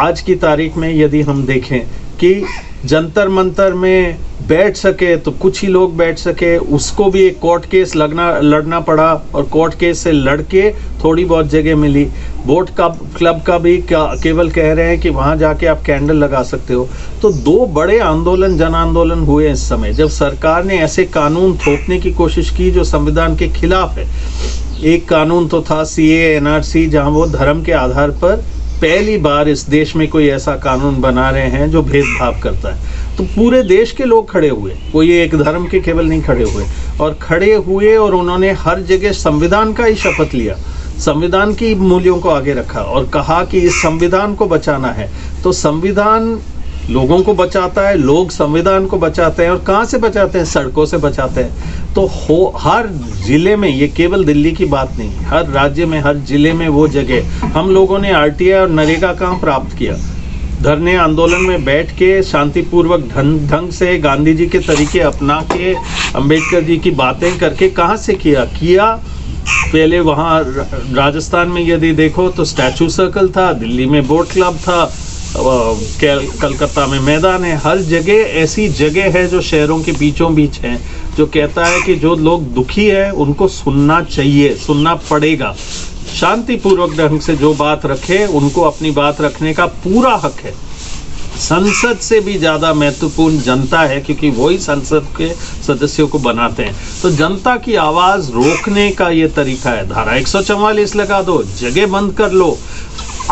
आज की तारीख में यदि हम देखें कि जंतर मंतर में बैठ सके तो कुछ ही लोग बैठ सके, उसको भी एक कोर्ट केस लड़ना पड़ा और कोर्ट केस से लड़के थोड़ी बहुत जगह मिली। बोट क्लब का भी केवल कह रहे हैं कि वहाँ जाके आप कैंडल लगा सकते हो। तो दो बड़े आंदोलन जन आंदोलन हुए इस समय, जब सरकार ने ऐसे कानून थोपने की कोशिश की जो संविधान के खिलाफ है। एक कानून तो था CAA NRC, जहाँ वो धर्म के आधार पर पहली बार इस देश में कोई ऐसा कानून बना रहे हैं जो भेदभाव करता है। तो पूरे देश के लोग खड़े हुए, कोई एक धर्म के केवल नहीं खड़े हुए, और खड़े हुए और उन्होंने हर जगह संविधान का ही शपथ लिया, संविधान की मूल्यों को आगे रखा और कहा कि इस संविधान को बचाना है। तो संविधान लोगों को बचाता है, लोग संविधान को बचाते हैं। और कहाँ से बचाते हैं? सड़कों से बचाते हैं। तो हर जिले में, ये केवल दिल्ली की बात नहीं, हर राज्य में, हर जिले में वो जगह हम लोगों ने आरटीआई और नरेगा काम प्राप्त किया। धरने आंदोलन में बैठ के शांतिपूर्वक ढंग से गांधी जी के तरीके अपना के, अंबेडकर जी की बातें करके कहाँ से किया पहले वहाँ राजस्थान में यदि देखो तो स्टैचू सर्कल था, दिल्ली में बोट क्लब था, कलकत्ता में मैदान है। हर जगह ऐसी जगह है जो शहरों के बीचों बीच है, जो कहता है कि जो लोग दुखी हैं उनको सुनना चाहिए, सुनना पड़ेगा। शांतिपूर्वक ढंग से जो बात रखे उनको अपनी बात रखने का पूरा हक है। संसद से भी ज़्यादा महत्वपूर्ण जनता है, क्योंकि वही संसद के सदस्यों को बनाते हैं। तो जनता की आवाज़ रोकने का ये तरीका है। धारा 144 लगा दो, जगह बंद कर लो।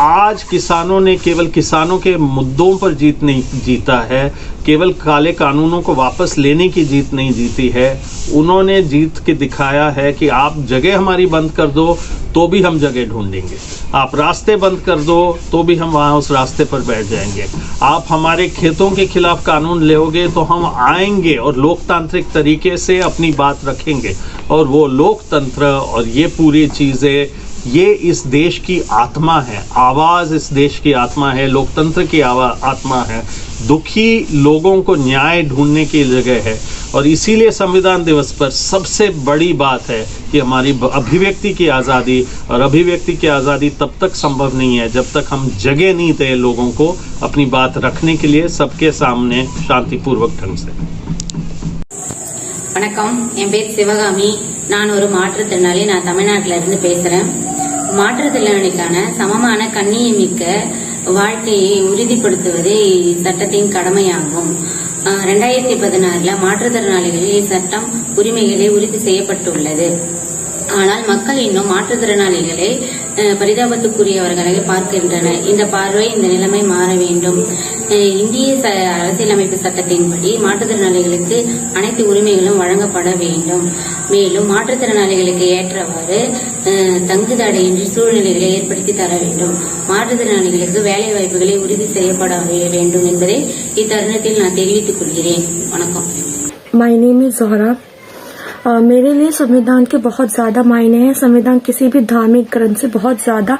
आज किसानों ने केवल किसानों के मुद्दों पर जीत नहीं जीता है, केवल काले कानूनों को वापस लेने की जीत नहीं जीती है। उन्होंने जीत के दिखाया है कि आप जगह हमारी बंद कर दो तो भी हम जगह ढूंढेंगे, आप रास्ते बंद कर दो तो भी हम वहाँ उस रास्ते पर बैठ जाएंगे, आप हमारे खेतों के खिलाफ कानून लेओगे तो हम आएंगे और लोकतांत्रिक तरीके से अपनी बात रखेंगे। और वो लोकतंत्र और ये पूरी चीज़ें, ये इस देश की आत्मा है। आवाज़ इस देश की आत्मा है, लोकतंत्र की आत्मा है। दुखी लोगों को न्याय ढूंढने की जगह है। और इसीलिए संविधान दिवस पर सबसे बड़ी बात है कि हमारी अभिव्यक्ति की आज़ादी, और अभिव्यक्ति की आज़ादी तब तक संभव नहीं है जब तक हम जगह नहीं दें लोगों को अपनी बात रखने के लिए सबके सामने शांतिपूर्वक ढंग से। வணக்கம், என் பேர் சிவகாமி. நான் ஒரு மாற்றுத்திறனாளி. நான் தமிழ்நாட்டில இருந்து பேசுறேன். மாற்றுத்திறனாளிக்கான சமமான கண்ணியமிக்க வாழ்க்கையை உறுதிப்படுத்துவதே சட்டத்தின் கடமையாகும். 2016 மாற்றுத்திறனாளிகளில் சட்டம் உரிமைகளை உறுதி செய்யப்பட்டுள்ளது. ஆனால் மக்கள் இன்னும் மாற்றுத்திறனாளிகளை பரிதாபத்துக்குரியவர்களை பார்க்கின்றனர். இந்த பார்வை, இந்த நிலைமை மாற வேண்டும். இந்திய அரசியலமைப்பு சட்டத்தின்படி மாற்றுத்திறனாளிகளுக்கு அனைத்து உரிமைகளும் வழங்கப்பட வேண்டும். மேலும் மாற்றுத்திறனாளிகளுக்கு ஏற்றவாறு தங்குதடையின்றி சூழ்நிலைகளை ஏற்படுத்தி தர வேண்டும். மாற்றுத்திறனாளிகளுக்கு வேலை வாய்ப்புகளை உறுதி செய்யப்பட வேண்டும் என்பதை இத்தருணத்தில் நான் தெரிவித்துக் கொள்கிறேன். வணக்கம். My name is Zohra. मेरे लिए संविधान के बहुत ज़्यादा मायने हैं। संविधान किसी भी धार्मिक ग्रंथ से बहुत ज़्यादा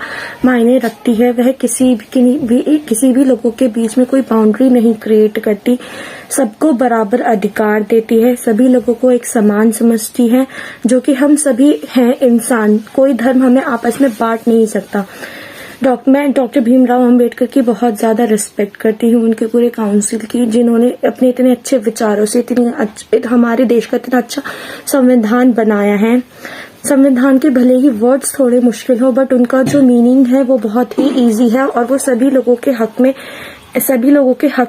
मायने रखती है। वह किसी भी लोगों के बीच में कोई बाउंड्री नहीं क्रिएट करती, सबको बराबर अधिकार देती है, सभी लोगों को एक समान समझती है, जो कि हम सभी हैं इंसान। कोई धर्म हमें आपस में बांट नहीं सकता। मैं डॉक्टर भीमराव अंबेडकर की बहुत ज़्यादा रिस्पेक्ट करती हूँ, उनके पूरे काउंसिल की, जिन्होंने अपने इतने अच्छे विचारों से हमारे देश का इतना अच्छा संविधान बनाया है। संविधान के भले ही वर्ड्स थोड़े मुश्किल हो, बट उनका जो मीनिंग है वो बहुत ही इजी है और वो सभी लोगों के हक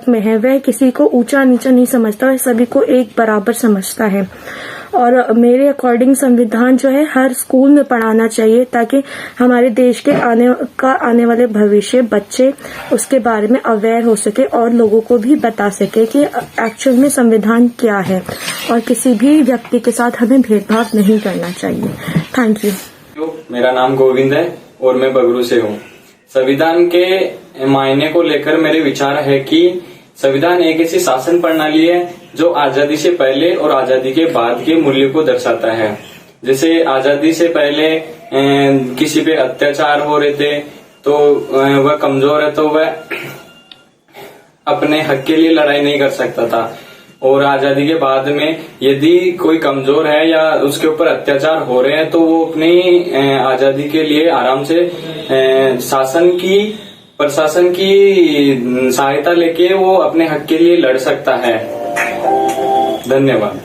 में है। वह किसी को ऊंचा नीचा नहीं समझता, वह सभी को एक बराबर समझता है। और मेरे अकॉर्डिंग संविधान जो है हर स्कूल में पढ़ाना चाहिए, ताकि हमारे देश के आने वाले भविष्य बच्चे उसके बारे में अवेयर हो सके और लोगों को भी बता सके कि एक्चुअल में संविधान क्या है, और किसी भी व्यक्ति के साथ हमें भेदभाव नहीं करना चाहिए। Thank you. मेरा नाम गोविंद है और मैं बगरू से हूँ। संविधान के मायने को लेकर मेरे विचार है कि संविधान एक ऐसी शासन प्रणाली है जो आजादी से पहले और आजादी के बाद के मूल्य को दर्शाता है। जैसे आजादी से पहले किसी पे अत्याचार हो रहे थे तो वह कमजोर है तो वह अपने हक के लिए लड़ाई नहीं कर सकता था, और आजादी के बाद में यदि कोई कमजोर है या उसके ऊपर अत्याचार हो रहे हैं तो वो अपनी आजादी के लिए आराम से प्रशासन की सहायता लेके वो अपने हक के लिए लड़ सकता है। धन्यवाद।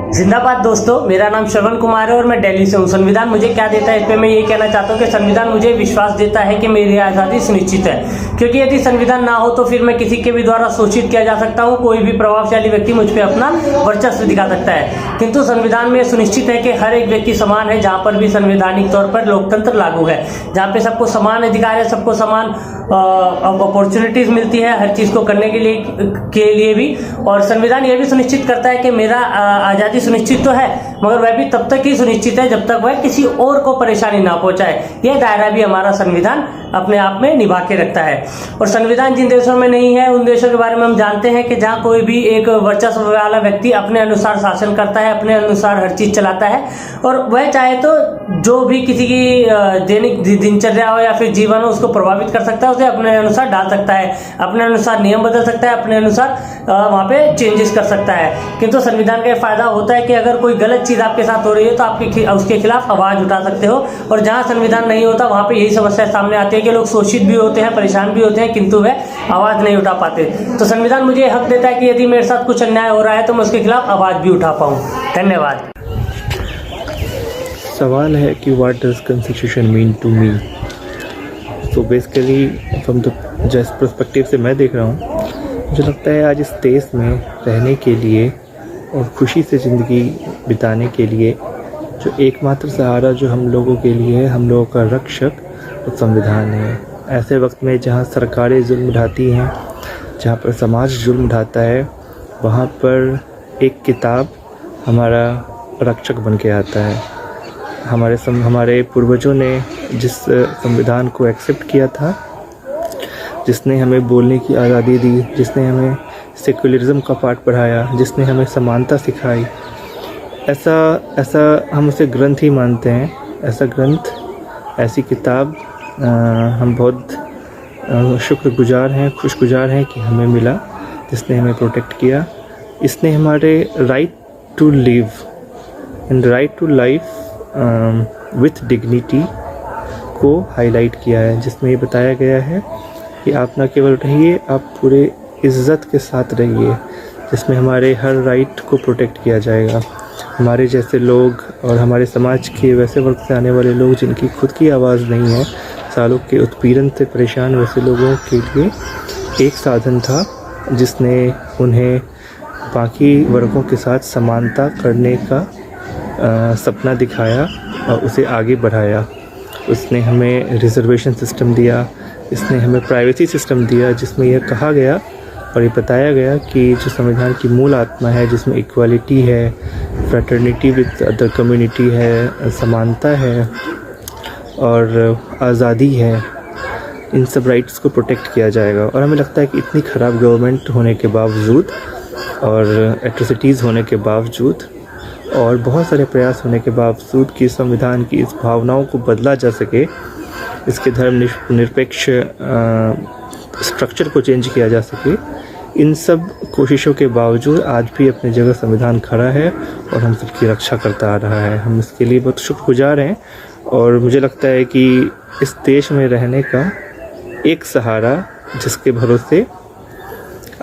जिंदाबाद दोस्तों, मेरा नाम श्रवण कुमार है और मैं दिल्ली से हूँ। संविधान मुझे क्या देता है, इस पे मैं ये कहना चाहता हूँ कि संविधान मुझे विश्वास देता है कि मेरी आज़ादी सुनिश्चित है, क्योंकि यदि संविधान ना हो तो फिर मैं किसी के भी द्वारा शोषित किया जा सकता हूँ, कोई भी प्रभावशाली व्यक्ति मुझ पे अपना वर्चस्व दिखा सकता है। किंतु संविधान में सुनिश्चित है कि हर एक व्यक्ति समान है, जहाँ पर भी संवैधानिक तौर पर लोकतंत्र लागू है, जहाँ पे सबको समान अधिकार है, सबको समान अपॉर्चुनिटीज मिलती है हर चीज को करने के लिए भी। और संविधान यह भी सुनिश्चित करता है कि मेरा आज़ादी सुनिश्चित तो है, मगर वह भी तब तक ही सुनिश्चित है जब तक वह किसी और को परेशानी ना पहुंचाए। यह दायरा भी हमारा संविधान अपने आप में निभा के रखता है। और संविधान जिन देशों में नहीं है उन देशों के बारे में हम जानते हैं कि जहाँ कोई भी एक वर्चस्व वाला व्यक्ति अपने अनुसार शासन करता है, अपने अनुसार हर चीज चलाता है, और वह चाहे तो जो भी किसी की दैनिक दिनचर्या हो या फिर जीवन हो उसको प्रभावित कर सकता है, उसे अपने अनुसार डाल सकता है, अपने अनुसार नियम बदल सकता है, अपने अनुसार वहाँ पे चेंजेस कर सकता है। किंतु संविधान का फायदा होता है कि अगर कोई गलत चीज आपके साथ हो रही है तो आपके उसके खिलाफ आवाज उठा सकते हो, और जहाँ संविधान नहीं होता वहाँ पे यही समस्या सामने आती है कि लोग शोषित भी होते हैं, परेशान भी होते हैं, किंतु वह आवाज नहीं उठा पाते। तो संविधान मुझे हक देता है कि यदि मेरे साथ कुछ अन्याय हो रहा है तो मैं उसके खिलाफ आवाज भी उठा पाऊँ। धन्यवाद। सवाल है कि what does constitution mean to me. तो basically from the just perspective से मैं देख रहा हूँ, मुझे लगता है आज इस देश में रहने के लिए और खुशी से ज़िंदगी बिताने के लिए जो एकमात्र सहारा जो हम लोगों के लिए है, हम लोगों का रक्षक तो संविधान है। ऐसे वक्त में जहाँ सरकारें जुल्म ढाती हैं, जहाँ पर समाज जुल्म ढाता है, वहाँ पर एक किताब हमारा रक्षक बन के आता है। हमारे पूर्वजों ने जिस संविधान को एक्सेप्ट किया था, जिसने हमें बोलने की आज़ादी दी, जिसने हमें सेकुलरिज्म का पाठ पढ़ाया, जिसने हमें समानता सिखाई, ऐसा हम उसे ग्रंथ ही मानते हैं। ऐसा ग्रंथ, ऐसी किताब हम बहुत शुक्रगुजार हैं, खुशगुजार हैं कि हमें मिला, जिसने हमें प्रोटेक्ट किया। इसने हमारे right to live and right to life with dignity को हाईलाइट किया है, जिसमें ये बताया गया है कि आप न केवल रहिए, आप पूरे इज़्ज़त के साथ रहिए, जिसमें हमारे हर राइट को प्रोटेक्ट किया जाएगा। हमारे जैसे लोग और हमारे समाज के वैसे वर्ग से आने वाले लोग जिनकी खुद की आवाज़ नहीं है, सालों के उत्पीड़न से परेशान वैसे लोगों के लिए एक साधन था जिसने उन्हें बाकी वर्गों के साथ समानता करने का सपना दिखाया और उसे आगे बढ़ाया। उसने हमें रिजर्वेशन सिस्टम दिया, इसने हमें प्राइवेसी सिस्टम दिया, जिसमें यह कहा गया और ये बताया गया कि जो संविधान की मूल आत्मा है, जिसमें इक्वालिटी है, फ्रेटर्निटी विद अदर कम्युनिटी है, समानता है और आज़ादी है, इन सब राइट्स को प्रोटेक्ट किया जाएगा। और हमें लगता है कि इतनी ख़राब गवर्नमेंट होने के बावजूद और एट्रोसिटीज़ होने के बावजूद और बहुत सारे प्रयास होने के बावजूद कि संविधान की इस भावनाओं को बदला जा सके, इसके धर्मनिरपेक्ष स्ट्रक्चर को चेंज किया जा सके, इन सब कोशिशों के बावजूद आज भी अपनी जगह संविधान खड़ा है और हम सबकी रक्षा करता आ रहा है। हम इसके लिए बहुत शुक्रगुजार हैं और मुझे लगता है कि इस देश में रहने का एक सहारा जिसके भरोसे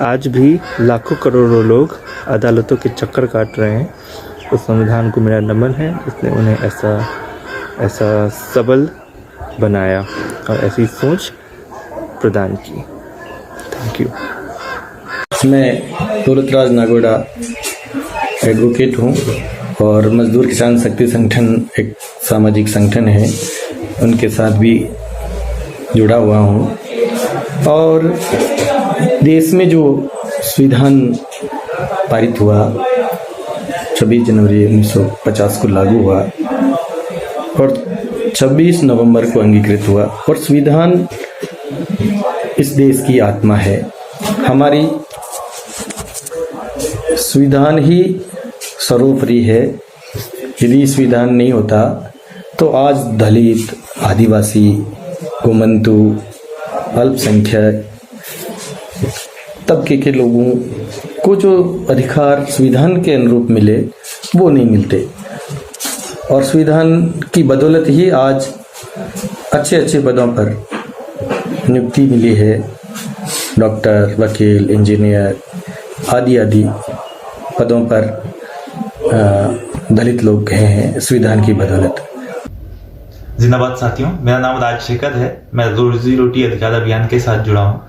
आज भी लाखों करोड़ों लोग अदालतों के चक्कर काट रहे हैं, उस संविधान को मेरा नमन है, इसने उन्हें ऐसा सबल बनाया और ऐसी सोच प्रदान की। Thank you. मैं दौलतराज नागोड़ा एडवोकेट हूँ और मजदूर किसान शक्ति संगठन एक सामाजिक संगठन है, उनके साथ भी जुड़ा हुआ हूँ। और देश में जो संविधान पारित हुआ 26 जनवरी 1950 को लागू हुआ और 26 नवंबर को अंगीकृत हुआ, और संविधान इस देश की आत्मा है। हमारी संविधान ही सर्वोपरि है। यदि संविधान नहीं होता तो आज दलित, आदिवासी, गोमंतु, अल्पसंख्यक तबके के लोगों को जो अधिकार संविधान के अनुरूप मिले वो नहीं मिलते, और संविधान की बदौलत ही आज अच्छे अच्छे पदों पर नियुक्ति मिली है। डॉक्टर, वकील, इंजीनियर आदि आदि पदों पर दलित लोग गए हैं संविधान की बदौलत। जिंदाबाद साथियों, मेरा नाम राजशेखर है। मैं रोजी रोटी अधिकार अभियान के साथ जुड़ा हूँ।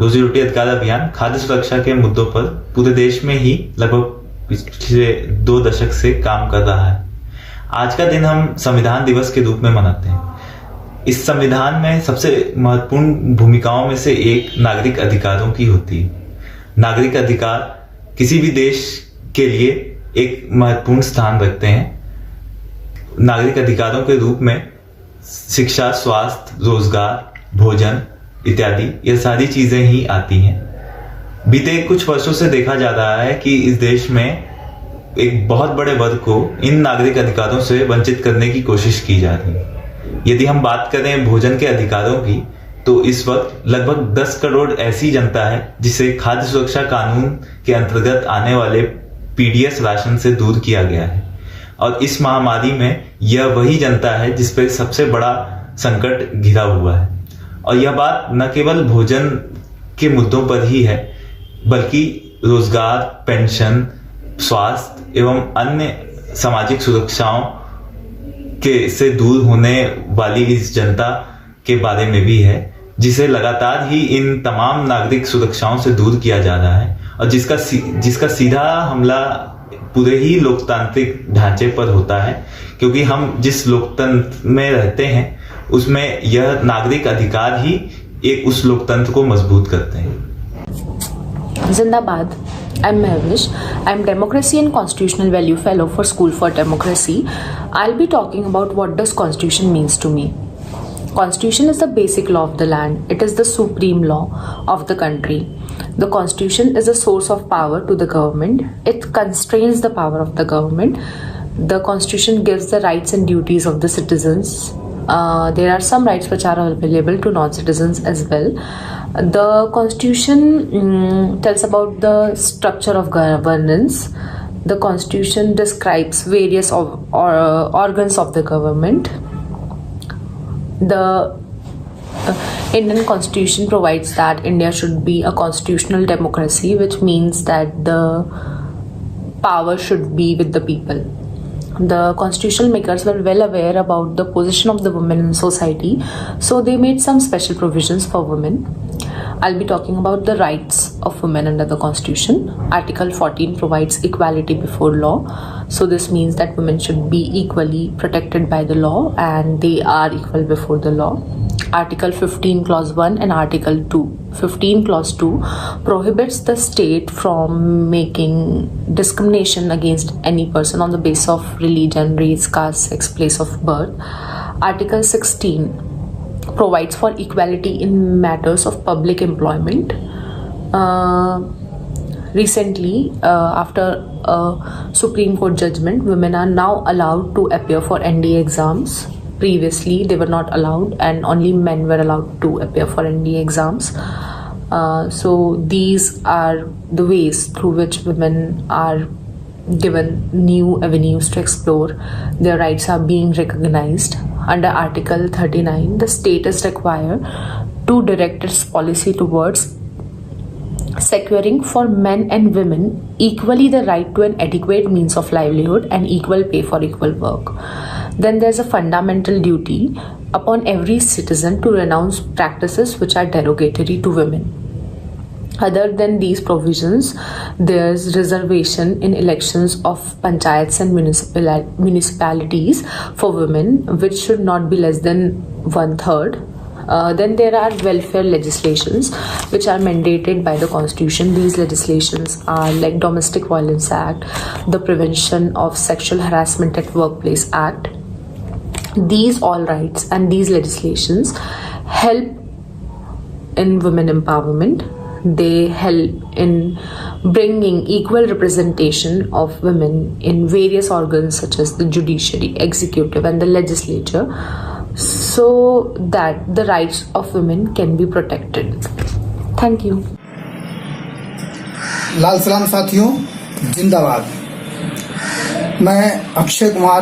रोजी रोटी अधिकार अभियान खाद्य सुरक्षा के मुद्दों पर पूरे देश में ही लगभग पिछले 2 दशक से काम कर रहा है। आज का दिन हम संविधान दिवस के रूप में मनाते हैं। इस संविधान में सबसे महत्वपूर्ण भूमिकाओं में से एक नागरिक अधिकारों की होती है। नागरिक अधिकार किसी भी देश के लिए एक महत्वपूर्ण स्थान रखते हैं। नागरिक अधिकारों के रूप में शिक्षा, स्वास्थ्य, रोजगार, भोजन इत्यादि ये सारी चीजें ही आती हैं। बीते कुछ वर्षों से देखा जा रहा है कि इस देश में एक बहुत बड़े वर्ग को इन नागरिक अधिकारों से वंचित करने की कोशिश की जा रही है। यदि हम बात करें भोजन के अधिकारों की, तो इस वक्त लगभग 10 करोड़ ऐसी जनता है जिसे खाद्य सुरक्षा कानून के अंतर्गत आने वाले पीडीएस राशन से दूर किया गया है। और इस महामारी में यह वही जनता है जिस पर सबसे बड़ा संकट घिरा हुआ है। और यह बात न केवल भोजन के मुद्दों पर ही है, बल्कि रोजगार, पेंशन, स्वास्थ्य एवं अन्य सामाजिक सुरक्षाओं के से दूर होने वाली इस जनता के बारे में भी है, जिसे लगातार ही इन तमाम नागरिक सुरक्षाओं से दूर किया जा रहा है और जिसका सीधा हमला पूरे ही लोकतांत्रिक ढांचे पर होता है, क्योंकि हम जिस लोकतंत्र में रहते हैं उसमें यह नागरिक अधिकार ही एक उस लोकतंत्र को मजबूत करते हैं। जिंदाबाद। I'm Mahvish. I'm Democracy and Constitutional Value Fellow for School for Democracy. I'll be talking about what does Constitution means to me. Constitution is the basic law of the land. It is the supreme law of the country. The Constitution is a source of power to the government. It constrains the power of the government. The Constitution gives the rights and duties of the citizens. There are some rights which are available to non-citizens as well. The Constitution tells about the structure of governance. The Constitution describes various organs of the government. The Indian Constitution provides that India should be a constitutional democracy, which means that the power should be with the people. The constitutional makers were well aware about the position of the women in society, so they made some special provisions for women. I'll be talking about the rights of women under the Constitution. Article 14 provides equality before law. So this means that women should be equally protected by the law and they are equal before the law. Article 15 clause 1 and Article 15 clause 2 prohibits the state from making discrimination against any person on the basis of religion, race, caste, sex, place of birth. Article 16 provides for equality in matters of public employment. Recently, after a Supreme Court judgment, women are now allowed to appear for NDA exams. Previously, they were not allowed and only men were allowed to appear for NDA exams. So these are the ways through which women are given new avenues to explore. Their rights are being recognized. Under Article 39, the state is required to direct its policy towards securing for men and women equally the right to an adequate means of livelihood and equal pay for equal work. Then there's a fundamental duty upon every citizen to renounce practices which are derogatory to women. Other than these provisions, there's reservation in elections of panchayats and municipalities for women, which should not be less than 1/3. Then there are welfare legislations which are mandated by the Constitution. These legislations are like Domestic Violence Act, the Prevention of Sexual Harassment at Workplace Act. These all rights and these legislations help in women empowerment. They help in bringing equal representation of women in various organs such as the judiciary, executive and the legislature, so that the rights of women can be protected. Thank you. लाल सलाम साथियों, जिंदाबाद। मैं Akshay Kumar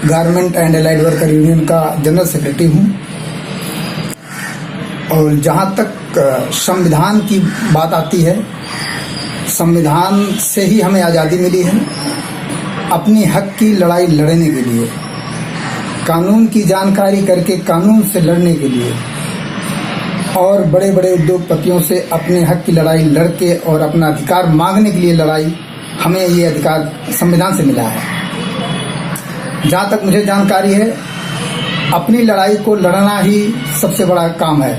garment and allied worker union का general secretary हूं और जहां तक संविधान की बात आती है, संविधान से ही हमें आज़ादी मिली है अपनी हक की लड़ाई लड़ने के लिए, कानून की जानकारी करके कानून से लड़ने के लिए और बड़े बड़े उद्योगपतियों से अपने हक की लड़ाई लड़के और अपना अधिकार मांगने के लिए लड़ाई, हमें ये अधिकार संविधान से मिला है। जहाँ तक मुझे जानकारी है, अपनी लड़ाई को लड़ना ही सबसे बड़ा काम है,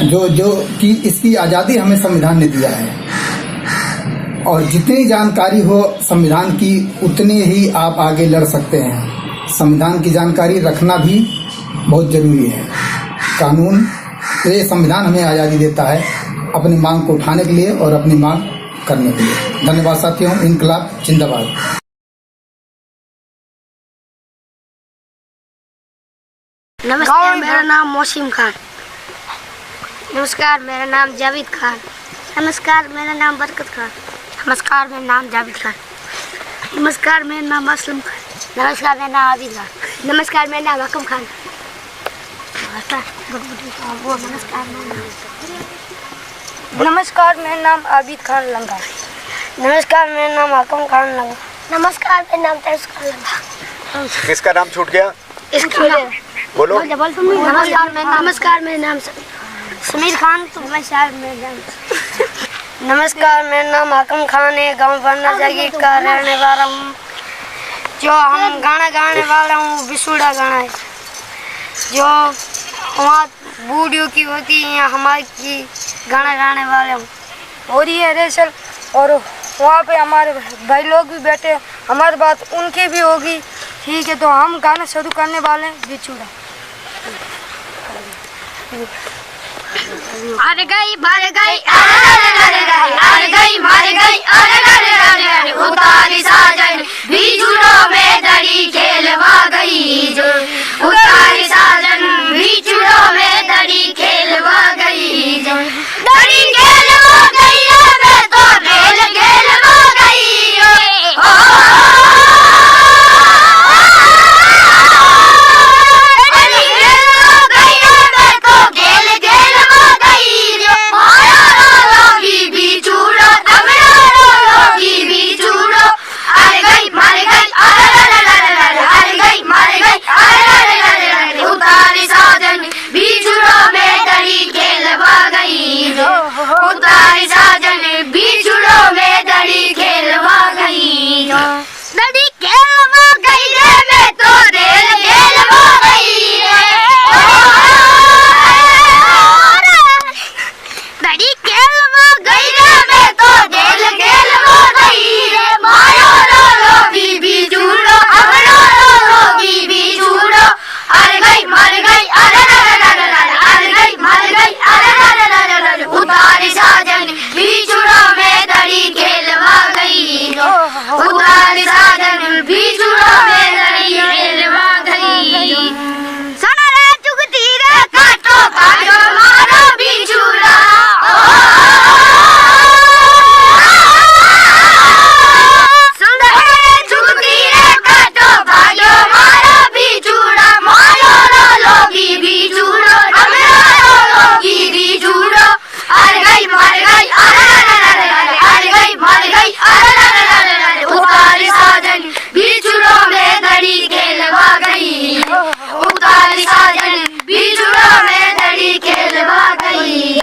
जो कि इसकी आज़ादी हमें संविधान ने दिया है। और जितनी जानकारी हो संविधान की उतनी ही आप आगे लड़ सकते हैं। संविधान की जानकारी रखना भी बहुत जरूरी है। कानून, ये संविधान हमें आज़ादी देता है अपनी मांग को उठाने के लिए और अपनी मांग करने के लिए। धन्यवाद साथियों। इनकलाब जिंदाबाद। नमस्कार, मेरा नाम मौसिम खान। नमस्कार, मेरा नाम जावेद खान। नमस्कार, मेरा नाम बरकत खान। नमस्कार, मेरा नाम जावेद खान। नमस्कार, मेरा नाम असलम खान। नमस्कार, मेरा नाम आबिद खान। नमस्कार, मेरा नाम हकम खान। नमस्कार, मेरा नाम आबिद खान लंगा। नमस्कार, मेरा नाम हकम खान लंगा। नमस्कार, मेरा नाम तैस खान लंगा। किसका नाम छूट गया? इसका बोलो। नमस्कार, मेरा नाम समीर खान। तो मैं शायद मेरा नाम नमस्कार, मेरा नाम हकम खान है। गांव बनना जागी का रहने वाला हूँ। जो हम गाना गाने वाला हूँ बिसुड़ा गाना है, जो वहाँ बूढ़ियों की होती है, यहाँ हमारी की गाना गाने वाले हूँ। और ये रेशल और वहाँ पे हमारे भाई लोग भी बैठे, हमारी बात उनकी भी होगी। ठीक है, तो हम गाना शुरू करने वाले हैं बिछुड़ा। अरे गई मार गई, अरे गई मार गई, अरे उतारी साजन बिछुड़ों में दड़ी खेलवा गई। जो उतारी साजन बिछुड़ों में दड़ी खेलवा गई। जो दड़ी खेलवा गई मैं तो खेलवा गई। उतारी साजन बिछुड़ों में दड़ी खेलवा गई। दड़ी खेलवा गई रे मैं तो रेल खेलवा गई दड़ी खेलवा गई रे मैं तो रेल खेलवा गई रे। मारो रो रो बीबी जुड़ो, अब रो रो बीबी जुड़ो। अरे गई मर गई, अरे गई मर गई, अरे उतारी साजन बिछुड़ों में दड़ी खेलवा गई। उतारी साजन बिछुड़ों में दड़ी खेलवा गई। सना रे चुगती रे काटो काटो मारो बिछुड़ा। सुन रे चुगती रे काटो काटो मारो बिछुड़ा। मारो रो लोगी बिछुड़ो, रो लोगी बिछुड़ो। अरे गई मर गई, अरे गई मर गई, अरे उतारी साजन बिछुड़ों में दड़ी खेलवा गई। उतारी साजन बिछुड़ों में दड़ी खेलवा गई।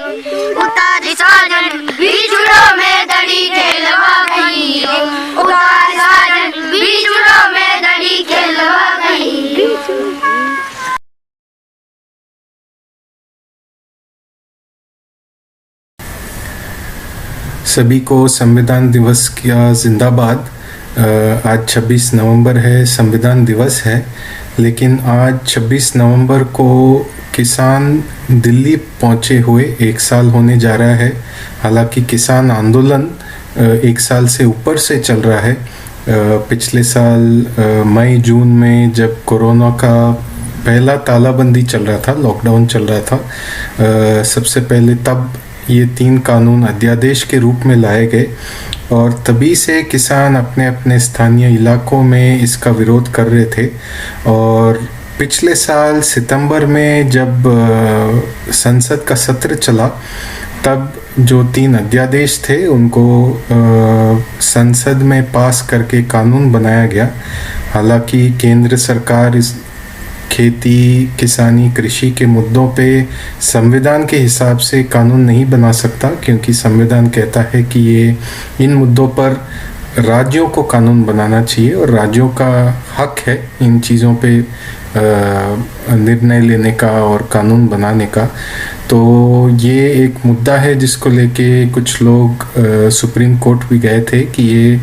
उतारी साजन बिछुड़ों में दड़ी खेलवा गई। उतारी साजन बिछुड़ों में दड़ी खेलवा गई। सभी को संविधान दिवस का जिंदाबाद। आज 26 नवंबर है, संविधान दिवस है, लेकिन आज 26 नवंबर को किसान दिल्ली पहुंचे हुए 1 साल होने जा रहा है। हालांकि किसान आंदोलन 1 साल से ऊपर से चल रहा है। पिछले साल मई जून में जब कोरोना का पहला तालाबंदी चल रहा था, लॉकडाउन चल रहा था, सबसे पहले तब ये 3 कानून अध्यादेश के रूप में लाए गए और तभी से किसान अपने अपने स्थानीय इलाकों में इसका विरोध कर रहे थे। और पिछले साल सितंबर में जब संसद का सत्र चला, तब जो 3 अध्यादेश थे उनको संसद में पास करके कानून बनाया गया। हालांकि केंद्र सरकार इस खेती, किसानी, कृषि के मुद्दों पे संविधान के हिसाब से कानून नहीं बना सकता, क्योंकि संविधान कहता है कि ये इन मुद्दों पर राज्यों को कानून बनाना चाहिए और राज्यों का हक है इन चीज़ों पे निर्णय लेने का और कानून बनाने का। तो ये एक मुद्दा है जिसको लेके कुछ लोग सुप्रीम कोर्ट भी गए थे कि ये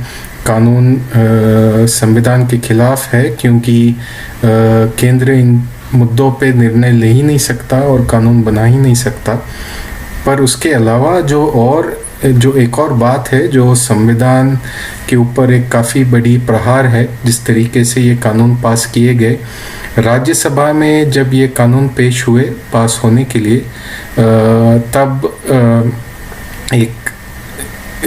कानून संविधान के खिलाफ है, क्योंकि केंद्र इन मुद्दों पे निर्णय ले ही नहीं सकता और कानून बना ही नहीं सकता। पर उसके अलावा जो एक और बात है जो संविधान के ऊपर एक काफ़ी बड़ी प्रहार है, जिस तरीके से ये कानून पास किए गए। राज्यसभा में जब ये कानून पेश हुए पास होने के लिए, तब एक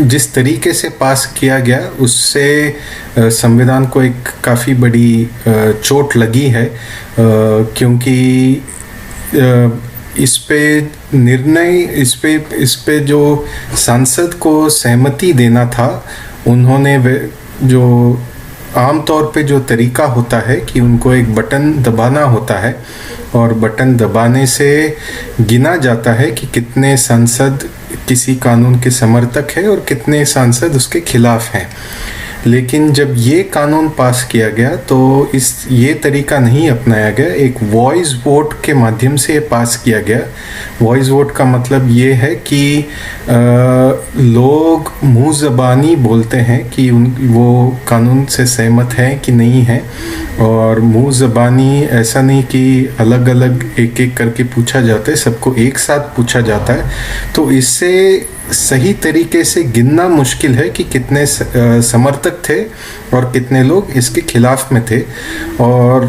जिस तरीके से पास किया गया उससे संविधान को एक काफ़ी बड़ी चोट लगी है, क्योंकि इस पे जो सांसद को सहमति देना था, उन्होंने जो आमतौर पे जो तरीका होता है कि उनको एक बटन दबाना होता है और बटन दबाने से गिना जाता है कि कितने सांसद किसी कानून के समर्थक हैं और कितने सांसद उसके खिलाफ हैं। लेकिन जब ये कानून पास किया गया तो ये तरीका नहीं अपनाया गया, एक वॉइस वोट के माध्यम से ये पास किया गया। वॉइस वोट का मतलब ये है कि लोग मुँह ज़बानी बोलते हैं कि वो कानून से सहमत हैं कि नहीं है, और मुँह ज़बानी ऐसा नहीं कि अलग अलग एक एक करके पूछा जाता है, सबको एक साथ पूछा जाता है। तो इससे सही तरीके से गिनना मुश्किल है कि कितने समर्थक थे और कितने लोग इसके खिलाफ में थे। और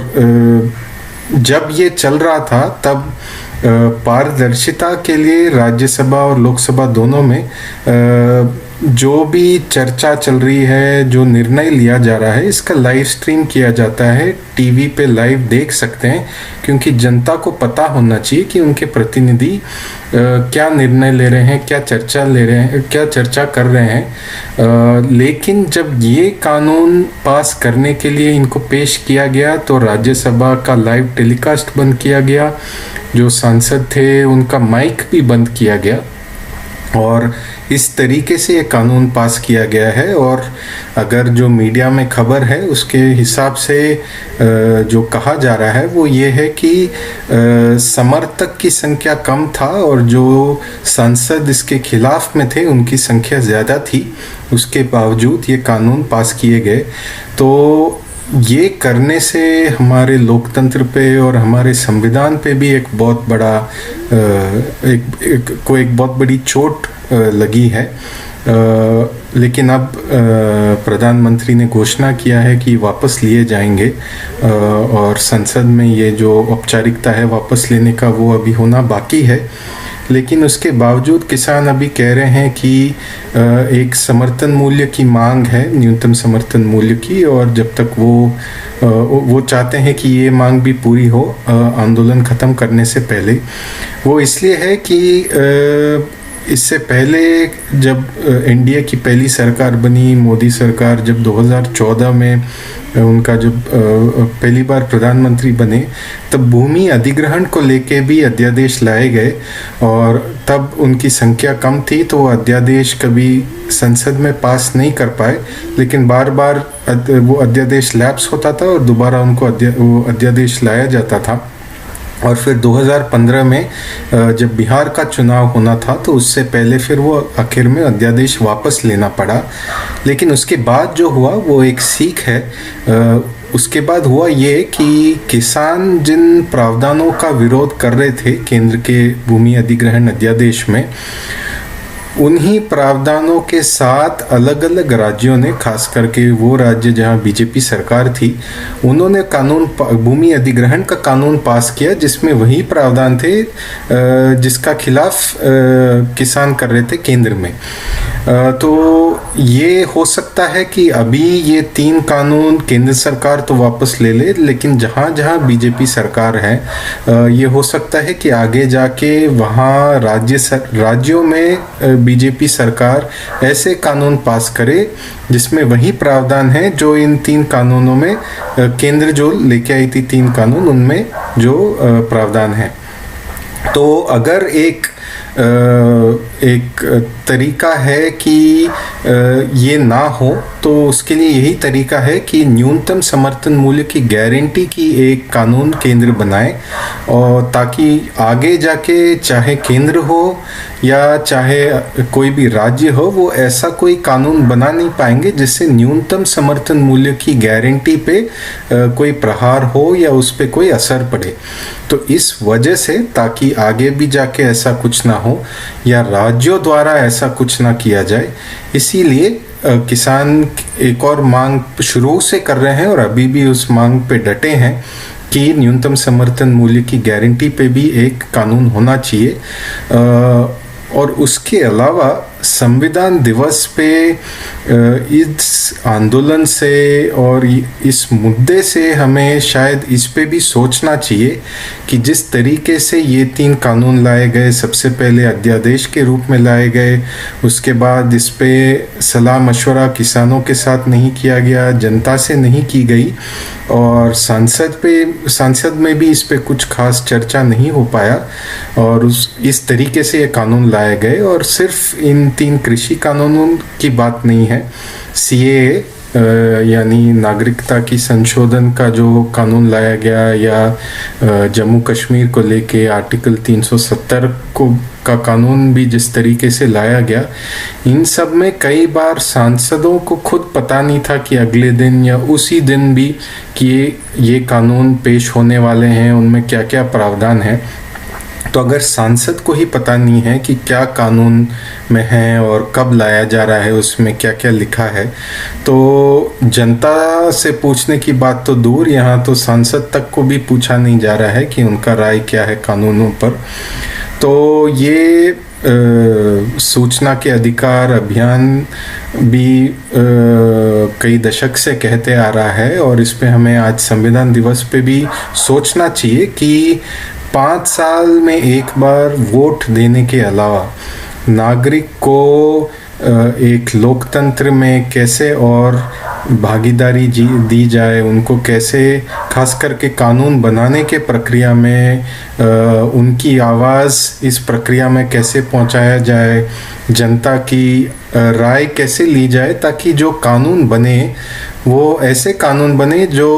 जब ये चल रहा था तब पारदर्शिता के लिए राज्यसभा और लोकसभा दोनों में जो भी चर्चा चल रही है, जो निर्णय लिया जा रहा है, इसका लाइव स्ट्रीम किया जाता है, टीवी पे लाइव देख सकते हैं, क्योंकि जनता को पता होना चाहिए कि उनके प्रतिनिधि क्या निर्णय ले रहे हैं, क्या चर्चा कर रहे हैं। लेकिन जब ये कानून पास करने के लिए इनको पेश किया गया तो राज्यसभा का लाइव टेलीकास्ट बंद किया गया, जो सांसद थे उनका माइक भी बंद किया गया, और इस तरीके से ये कानून पास किया गया है। और अगर जो मीडिया में खबर है उसके हिसाब से जो कहा जा रहा है वो ये है कि समर्थक की संख्या कम था और जो सांसद इसके खिलाफ में थे उनकी संख्या ज़्यादा थी, उसके बावजूद ये कानून पास किए गए। तो ये करने से हमारे लोकतंत्र पे और हमारे संविधान पे भी एक बहुत बड़ा एक बहुत बड़ी चोट लगी है। लेकिन अब प्रधानमंत्री ने घोषणा किया है कि वापस लिए जाएंगे, और संसद में ये जो औपचारिकता है वापस लेने का वो अभी होना बाकी है। लेकिन उसके बावजूद किसान अभी कह रहे हैं कि एक समर्थन मूल्य की मांग है, न्यूनतम समर्थन मूल्य की, और जब तक वो चाहते हैं कि ये मांग भी पूरी हो आंदोलन ख़त्म करने से पहले। वो इसलिए है कि इससे पहले जब एनडीए की पहली सरकार बनी, मोदी सरकार, जब 2014 में उनका जब पहली बार प्रधानमंत्री बने, तब भूमि अधिग्रहण को लेके भी अध्यादेश लाए गए, और तब उनकी संख्या कम थी तो वो अध्यादेश कभी संसद में पास नहीं कर पाए। लेकिन बार बार वो अध्यादेश लैप्स होता था और दोबारा उनको वो अध्यादेश लाया जाता था। और फिर 2015 में जब बिहार का चुनाव होना था तो उससे पहले फिर वो आखिर में अध्यादेश वापस लेना पड़ा। लेकिन उसके बाद जो हुआ वो एक सीख है। उसके बाद हुआ ये कि किसान जिन प्रावधानों का विरोध कर रहे थे केंद्र के भूमि अधिग्रहण अध्यादेश में, उन्हीं प्रावधानों के साथ अलग अलग राज्यों ने, खास करके वो राज्य जहां बीजेपी सरकार थी, उन्होंने भूमि अधिग्रहण का कानून पास किया जिसमें वही प्रावधान थे जिसका खिलाफ किसान कर रहे थे केंद्र में। तो ये हो सकता है कि अभी ये 3 कानून केंद्र सरकार तो वापस ले ले, लेकिन जहां जहां बीजेपी सरकार है ये हो सकता है कि आगे जाके वहां राज्यों में बीजेपी सरकार ऐसे कानून पास करे जिसमें वही प्रावधान है जो इन 3 कानूनों में केंद्र जो लेके आई थी 3 कानून, उनमें जो प्रावधान है। तो अगर एक एक तरीका है कि ये ना हो, तो उसके लिए यही तरीका है कि न्यूनतम समर्थन मूल्य की गारंटी की एक कानून केंद्र बनाए, और ताकि आगे जाके चाहे केंद्र हो या चाहे कोई भी राज्य हो, वो ऐसा कोई कानून बना नहीं पाएंगे जिससे न्यूनतम समर्थन मूल्य की गारंटी पे कोई प्रहार हो या उस पे कोई असर पड़े। तो इस वजह से, ताकि आगे भी जाके ऐसा कुछ ना हो या राज्यों द्वारा ऐसा कुछ ना किया जाए, इसीलिए किसान एक और मांग शुरू से कर रहे हैं और अभी भी उस मांग पे डटे हैं कि न्यूनतम समर्थन मूल्य की गारंटी पे भी एक कानून होना चाहिए। और उसके अलावा संविधान दिवस पे इस आंदोलन से और इस मुद्दे से हमें शायद इस पे भी सोचना चाहिए कि जिस तरीके से ये 3 कानून लाए गए, सबसे पहले अध्यादेश के रूप में लाए गए, उसके बाद इस पे सलाह मशवरा किसानों के साथ नहीं किया गया, जनता से नहीं की गई, और संसद में भी इस पे कुछ खास चर्चा नहीं हो पाया, और इस तरीके से ये कानून लाए गए। और सिर्फ इन 3 कृषि कानूनों की बात नहीं है, CAA यानी नागरिकता की संशोधन का जो कानून लाया गया, या जम्मू कश्मीर को लेके आर्टिकल 370 का कानून भी जिस तरीके से लाया गया, इन सब में कई बार सांसदों को खुद पता नहीं था कि अगले दिन या उसी दिन भी कि ये कानून पेश होने वाले हैं, उनमें क्या क्या प्रावधान है। तो अगर सांसद को ही पता नहीं है कि क्या कानून में है और कब लाया जा रहा है, उसमें क्या क्या लिखा है, तो जनता से पूछने की बात तो दूर, यहाँ तो सांसद तक को भी पूछा नहीं जा रहा है कि उनका राय क्या है कानूनों पर। तो ये सूचना के अधिकार अभियान भी कई दशक से कहते आ रहा है, और इस पे हमें आज संविधान दिवस पे भी सोचना चाहिए कि 5 साल में एक बार वोट देने के अलावा नागरिक को एक लोकतंत्र में कैसे और भागीदारी दी जाए, उनको कैसे खास करके कानून बनाने के प्रक्रिया में उनकी आवाज़ इस प्रक्रिया में कैसे पहुंचाया जाए, जनता की राय कैसे ली जाए, ताकि जो कानून बने वो ऐसे कानून बने जो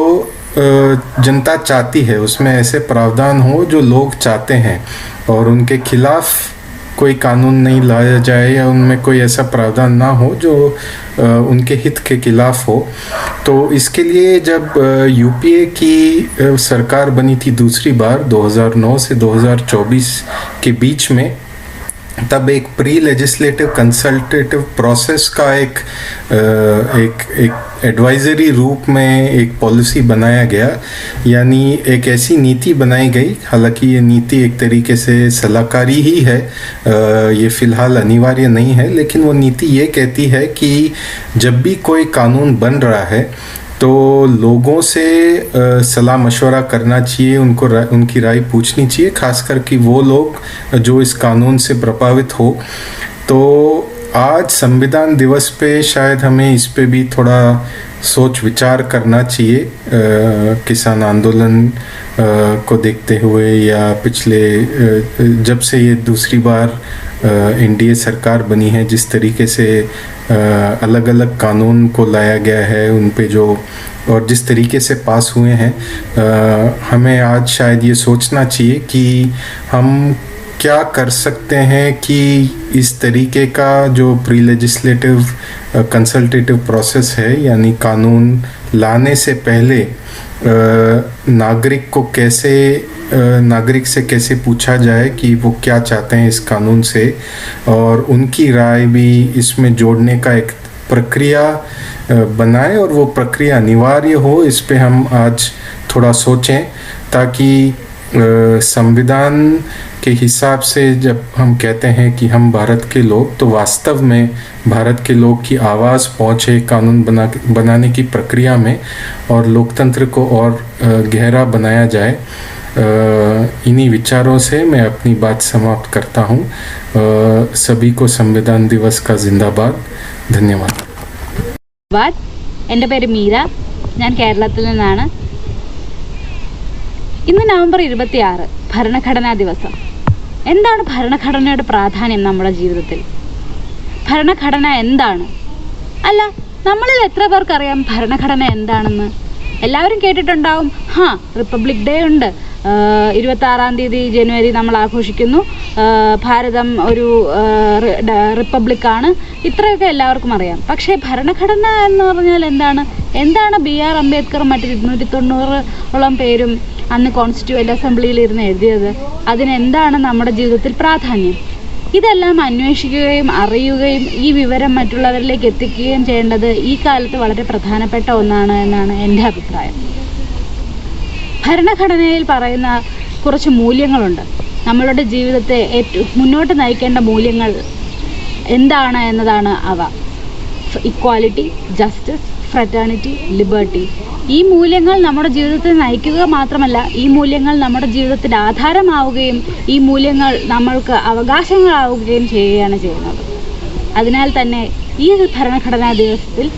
जनता चाहती है, उसमें ऐसे प्रावधान हो जो लोग चाहते हैं, और उनके खिलाफ कोई कानून नहीं लाया जाए या उनमें कोई ऐसा प्रावधान ना हो जो उनके हित के खिलाफ हो। तो इसके लिए जब UPA की सरकार बनी थी दूसरी बार 2009 से 2024 के बीच में, तब एक प्री लेजिस्लेटिव कंसल्टेटिव प्रोसेस का एक एडवाइजरी रूप में एक पॉलिसी बनाया गया, यानी एक ऐसी नीति बनाई गई। हालांकि ये नीति एक तरीके से सलाहकारी ही है, ये फिलहाल अनिवार्य नहीं है, लेकिन वो नीति ये कहती है कि जब भी कोई कानून बन रहा है तो लोगों से सलाह मशवरा करना चाहिए, उनकी राय पूछनी चाहिए, खासकर कि वो लोग जो इस कानून से प्रभावित हो। तो आज संविधान दिवस पे शायद हमें इस पे भी थोड़ा सोच विचार करना चाहिए, किसान आंदोलन को देखते हुए, या पिछले जब से ये दूसरी बार NDA सरकार बनी है, जिस तरीके से अलग अलग कानून को लाया गया है, उन पे जो और जिस तरीके से पास हुए हैं, हमें आज शायद ये सोचना चाहिए कि हम क्या कर सकते हैं कि इस तरीके का जो प्री लेजिस्लेटिव कंसल्टेटिव प्रोसेस है, यानी कानून लाने से पहले नागरिक से कैसे पूछा जाए कि वो क्या चाहते हैं इस कानून से, और उनकी राय भी इसमें जोड़ने का एक प्रक्रिया बनाए, और वो प्रक्रिया अनिवार्य हो। इस पे हम आज थोड़ा सोचें, ताकि संविधान के हिसाब से जब हम कहते हैं कि हम भारत के लोग, तो वास्तव में भारत के लोग की आवाज़ पहुँचे कानून बनाने की प्रक्रिया में, और लोकतंत्र को और गहरा बनाया जाए। इन्हीं विचारों से मैं अपनी बात समाप्त करता हूँ। सभी को संविधान दिवस का जिंदाबाद। धन्यवाद। എൻ്റെ പേര് മീര, ഞാൻ കേരളത്തിൽ നിന്നാണ്. ഇന്ന് നവംബർ 26 ഭരണഘടനാ ദിവസം. എന്താണ് ഭരണഘടനയുടെ പ്രാധാന്യം നമ്മുടെ ജീവിതത്തിൽ? ഭരണഘടന എന്താണ്? അല്ല, നമ്മളിൽ എത്ര പേർക്കറിയാം ഭരണഘടന എന്താണെന്ന്? എല്ലാവരും കേട്ടിട്ടുണ്ടാവും, റിപ്പബ്ലിക് ഡേ ഉണ്ട്, 26-ാം തീയതി ജനുവരി നമ്മൾ ആഘോഷിക്കുന്നു, ഭാരതം ഒരു റിപ്പബ്ലിക്കാണ്, ഇത്രയൊക്കെ എല്ലാവർക്കും അറിയാം. പക്ഷേ ഭരണഘടന എന്ന് പറഞ്ഞാൽ എന്താണ് BR അംബേദ്കർ മറ്റ് 290ഓളം പേരും അന്ന് കോൺസ്റ്റിറ്റ്യൂവൻ്റ് അസംബ്ലിയിൽ ഇരുന്ന് എഴുതിയത്? അതിനെന്താണ് നമ്മുടെ ജീവിതത്തിൽ പ്രാധാന്യം? ഇതെല്ലാം അന്വേഷിക്കുകയും അറിയുകയും ഈ വിവരം മറ്റുള്ളവരിലേക്ക് എത്തിക്കുകയും ചെയ്യേണ്ടത് ഈ കാലത്ത് വളരെ പ്രധാനപ്പെട്ട ഒന്നാണ് എന്നാണ് എൻ്റെ അഭിപ്രായം. ഭരണഘടനയിൽ പറയുന്ന കുറച്ച് മൂല്യങ്ങളുണ്ട്. നമ്മളുടെ ജീവിതത്തെ മുന്നോട്ട് നയിക്കേണ്ട മൂല്യങ്ങൾ എന്താണ് എന്നതാണ് അവ. Equality, justice, fraternity, liberty. ഈ മൂല്യങ്ങൾ നമ്മുടെ ജീവിതത്തെ നയിക്കുക മാത്രമല്ല, ഈ മൂല്യങ്ങൾ നമ്മുടെ ജീവിതത്തിന് ആധാരമാവുകയും ഈ മൂല്യങ്ങൾ നമ്മൾക്ക് അവകാശങ്ങളാവുകയും ചെയ്യുകയാണ് ചെയ്യുന്നത്. അതിനാൽ തന്നെ ഈ ഭരണഘടനാ ദിവസത്തിൽ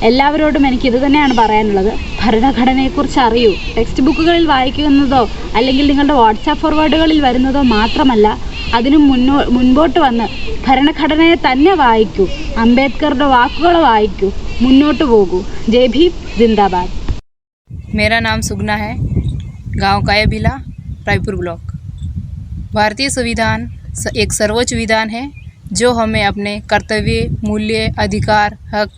എല്ലാവരോടും എനിക്കിത് തന്നെയാണ് പറയാനുള്ളത്. ഭരണഘടനയെക്കുറിച്ച് അറിയൂ. ടെക്സ്റ്റ് ബുക്കുകളിൽ വായിക്കുന്നതോ അല്ലെങ്കിൽ നിങ്ങളുടെ വാട്സാപ്പ് ഫോർവേഡുകളിൽ വരുന്നതോ മാത്രമല്ല, അതിനു മുൻപോട്ട് വന്ന് ഭരണഘടനയെ തന്നെ വായിക്കൂ, അംബേദ്കറുടെ വാക്കുകൾ വായിക്കൂ, മുന്നോട്ട് പോകൂ. जय भीम, जिंदाबाद। मेरा नाम सुगना है, गांव कायाबिला, रायपुर ब्लॉक। भारतीय संविधान एक सर्वोच्च विधान है जो हमें अपने कर्तव्य, मूल्य, अधिकार, हक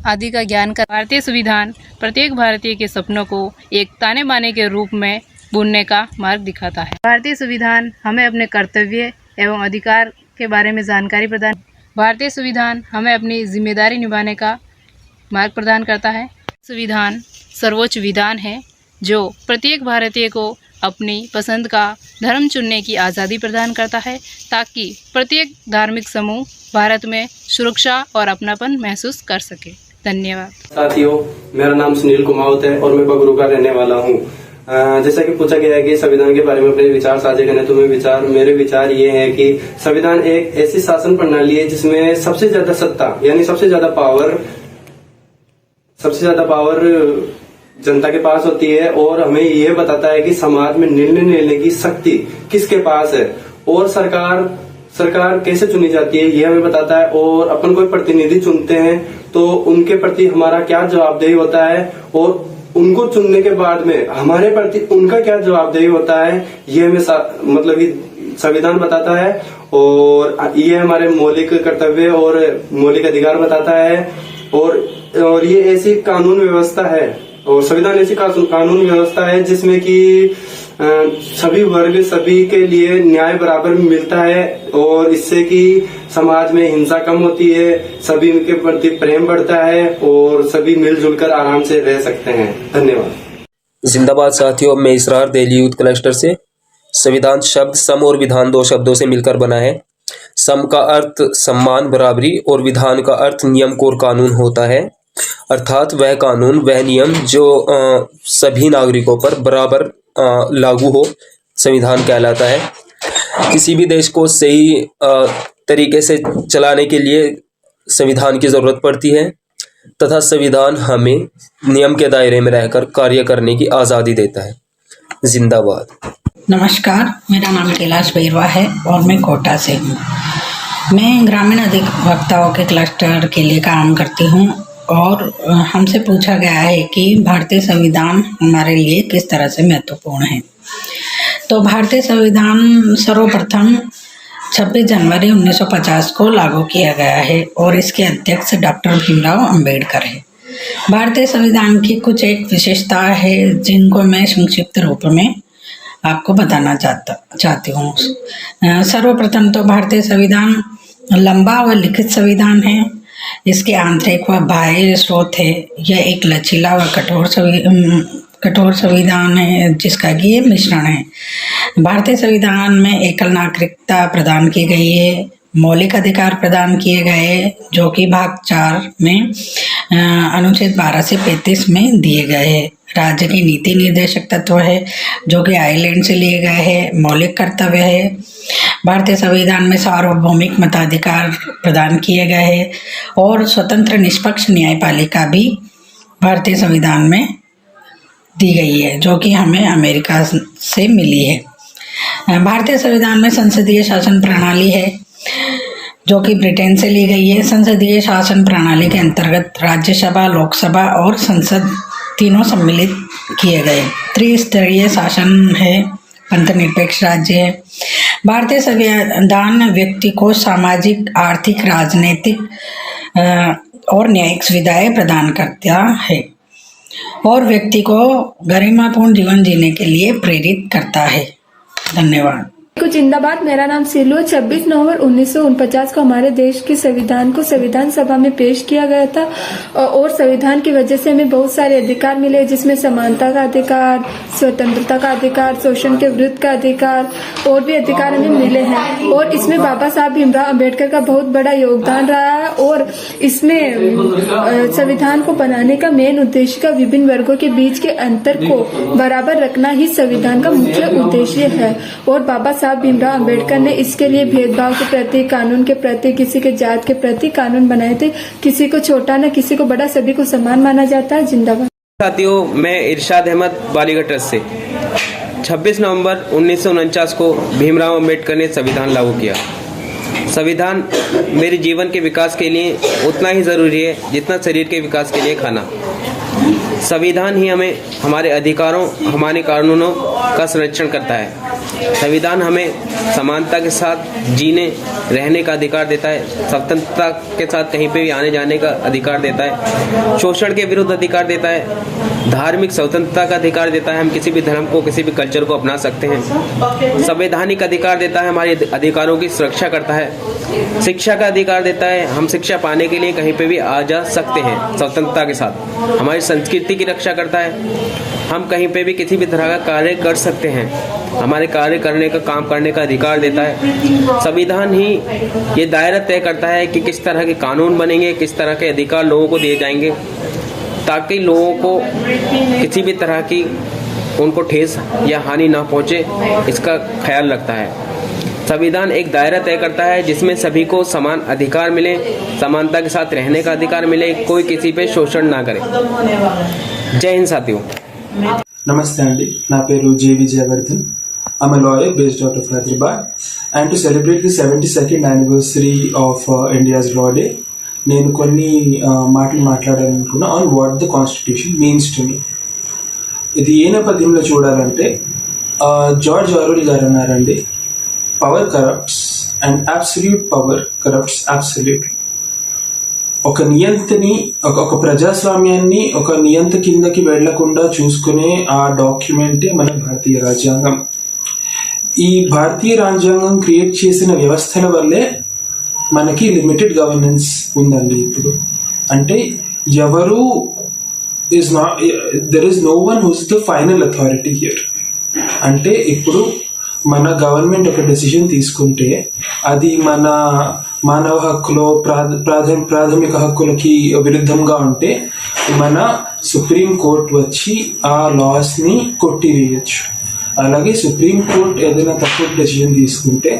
आदि का ज्ञान कर। भारतीय संविधान प्रत्येक भारतीय के सपनों को एक ताने बाने के रूप में बुनने का मार्ग दिखाता है। भारतीय संविधान हमें अपने कर्तव्य एवं अधिकार के बारे में जानकारी प्रदान। भारतीय संविधान हमें अपनी जिम्मेदारी निभाने का मार्ग प्रदान करता है। संविधान सर्वोच्च विधान है जो प्रत्येक भारतीय को अपनी पसंद का धर्म चुनने की आज़ादी प्रदान करता है, ताकि प्रत्येक धार्मिक समूह भारत में सुरक्षा और अपनापन महसूस कर सके। धन्यवाद। साथियों, मेरा नाम सुनील कुमावत है और मैं बगरू का रहने वाला हूँ। जैसा कि पूछा गया है कि संविधान के बारे में अपने विचार साझा करने, तो मेरे विचार ये है कि संविधान एक ऐसी शासन प्रणाली है जिसमें सबसे ज्यादा सत्ता यानी सबसे ज्यादा पावर जनता के पास होती है और हमें ये बताता है कि समाज में निर्णय लेने की शक्ति किसके पास है और सरकार कैसे चुनी जाती है ये हमें बताता है। और अपन कोई प्रतिनिधि चुनते हैं तो उनके प्रति हमारा क्या जवाबदेही होता है और उनको चुनने के बाद में हमारे प्रति उनका क्या जवाबदेही होता है, ये हमें मतलब कि संविधान बताता है। और ये हमारे मौलिक कर्तव्य और मौलिक अधिकार बताता है। और ये ऐसी कानून व्यवस्था है और संविधान ऐसी कानून व्यवस्था है जिसमें कि सभी वर्ग सभी के लिए न्याय बराबर मिलता है और इससे कि समाज में हिंसा कम होती है, सभी के प्रति प्रेम बढ़ता है और सभी मिलजुल कर आराम से रह सकते हैं। धन्यवाद। जिंदाबाद साथियों, मैं इसरार दिल्ली यूथ क्लस्टर से। संविधान शब्द सम और विधान 2 शब्दों से मिलकर बना है। सम का अर्थ सम्मान, बराबरी और विधान का अर्थ नियम और कानून होता है, अर्थात वह कानून वह नियम जो सभी नागरिकों पर बराबर लागू हो संविधान कहलाता है। किसी भी देश को सही तरीके से चलाने के लिए संविधान की ज़रूरत पड़ती है तथा संविधान हमें नियम के दायरे में रहकर कार्य करने की आज़ादी देता है। जिंदाबाद। नमस्कार, मेरा नाम कैलाश बैरवा है और मैं कोटा से हूँ। मैं ग्रामीण अधिवक्ताओं के क्लस्टर के लिए काम करती हूँ और हमसे पूछा गया है कि भारतीय संविधान हमारे लिए किस तरह से महत्वपूर्ण है। तो भारतीय संविधान सर्वप्रथम 26 जनवरी 1950 को लागू किया गया है और इसके अध्यक्ष डॉक्टर भीमराव अंबेडकर है। भारतीय संविधान की कुछ एक विशेषता है जिनको मैं संक्षिप्त रूप में आपको बताना चाहती हूँ। सर्वप्रथम तो भारतीय संविधान लंबा व लिखित संविधान है। इसके आंतरिक व बाह्य स्रोत है। यह एक लचीला व कठोर संविधान है जिसका कि ये मिश्रण है। भारतीय संविधान में एकल नागरिकता प्रदान की गई है, मौलिक अधिकार प्रदान किए गए जो कि भाग 4 में अनुच्छेद 12 से 35 में दिए गए हैं। राज्य की नीति निर्देशक तत्व है जो कि आयरलैंड से लिए गए हैं। मौलिक कर्तव्य है। भारतीय संविधान में सार्वभौमिक मताधिकार प्रदान किए गए हैं और स्वतंत्र निष्पक्ष न्यायपालिका भी भारतीय संविधान में दी गई है जो कि हमें अमेरिका से मिली है। भारतीय संविधान में संसदीय शासन प्रणाली है जो कि ब्रिटेन से ली गई है। संसदीय शासन प्रणाली के अंतर्गत राज्यसभा, लोकसभा और संसद तीनों सम्मिलित किए गए त्रिस्तरीय शासन है, पंथनिरपेक्ष राज्य है। भारतीय संविधान व्यक्ति को सामाजिक, आर्थिक, राजनीतिक और न्यायिक सुविधाएं प्रदान करता है और व्यक्ति को गरिमापूर्ण जीवन जीने के लिए प्रेरित करता है। धन्यवाद। जिंदाबाद। मेरा नाम सिलू है। 26 नवंबर 1949 को हमारे देश के संविधान को संविधान सभा में पेश किया गया था और संविधान की वजह से हमें बहुत सारे अधिकार मिले, जिसमें समानता का अधिकार, स्वतंत्रता का अधिकार, शोषण के विरुद्ध का अधिकार और भी अधिकार हमें मिले हैं। और इसमें बाबा साहब भीमराव अम्बेडकर का बहुत बड़ा योगदान रहा है और इसमें संविधान को बनाने का मेन उद्देश्य का विभिन्न वर्गों के बीच के अंतर को बराबर रखना ही संविधान का मुख्य उद्देश्य है। और बाबा साहब भीमराव अम्बेडकर ने इसके लिए भेदभाव के प्रति, कानून के प्रति, किसी के जात के प्रति कानून बनाए थे। किसी को छोटा न किसी को बड़ा, सभी को समान माना जाता है। जिंदाबाद। साथियों, मैं इरशाद अहमद बालीगढ़ ट्रस्ट से 26 नवंबर 1949 को भीमराव अम्बेडकर ने संविधान लागू किया। संविधान मेरे जीवन के विकास के लिए उतना ही ज़रूरी है जितना शरीर के विकास के लिए खाना। संविधान ही हमें हमारे अधिकारों, हमारे कानूनों का संरक्षण करता है। संविधान हमें समानता के साथ जीने रहने का अधिकार देता है, स्वतंत्रता के साथ कहीं पे भी आने जाने का अधिकार देता है, शोषण के विरुद्ध अधिकार देता है, धार्मिक स्वतंत्रता का अधिकार देता है, हम किसी भी धर्म को, किसी भी कल्चर को अपना सकते हैं। संवैधानिक अधिकार देता है, हमारे अधिकारों की सुरक्षा करता है। शिक्षा का अधिकार देता है, हम शिक्षा पाने के लिए कहीं पे भी आ जा सकते हैं स्वतंत्रता के साथ। हमारी संस्कृति की रक्षा करता है, हम कहीं पे भी किसी भी तरह का कार्य कर सकते हैं, हमारे कार्य करने का, काम करने का अधिकार देता है। संविधान ही ये दायरा तय करता है कि किस तरह के कानून बनेंगे, किस तरह के अधिकार लोगों को दिए जाएंगे ताकि लोगों को किसी भी तरह की उनको ठेस या हानि ना पहुंचे, इसका ख्याल रखता है। संविधान एक दायरा तय करता है जिसमें सभी को समान अधिकार मिले, समानता के साथ रहने का अधिकार मिले, कोई किसी पे शोषण ना करे। जय हिंद साथियों। Namaste Andy, na peru J.V. Jayavardhan. I'm a lawyer based out of Hyderabad, and to celebrate the 72nd anniversary of India's Law Day, నేను కొన్ని మాటలు మాట్లాడాలనుకున్నా on what the Constitution means to me. ఇది ఏ నేపథ్యంలో చూడాలంటే జార్జ్ ఆర్వెల్ గారు అన్నారండి, power corrupts and absolute power corrupts absolutely. ఒక నియంతని, ఒక ప్రజాస్వామ్యాన్ని ఒక నియంత కిందకి వెళ్లకుండా చూసుకునే ఆ డాక్యుమెంటే మన భారతీయ రాజ్యాంగం. ఈ భారతీయ రాజ్యాంగం క్రియేట్ చేసిన వ్యవస్థల వల్లే మనకి లిమిటెడ్ గవర్నెన్స్ ఉందండి. ఇప్పుడు అంటే ఎవరు there is no one who's the final authority here. అంటే ఇప్పుడు మన గవర్నమెంట్ ఒక డెసిషన్ తీసుకుంటే అది మన మానవ హక్కులో ప్రాథమిక హక్కులకి విరుద్ధంగా ఉంటే మన సుప్రీం కోర్ట్ వచ్చి ఆ లాస్ని కొట్టివేయచ్చు. అలాగే సుప్రీం కోర్ట్ ఏదైనా తప్పు డెసిషన్ తీసుకుంటే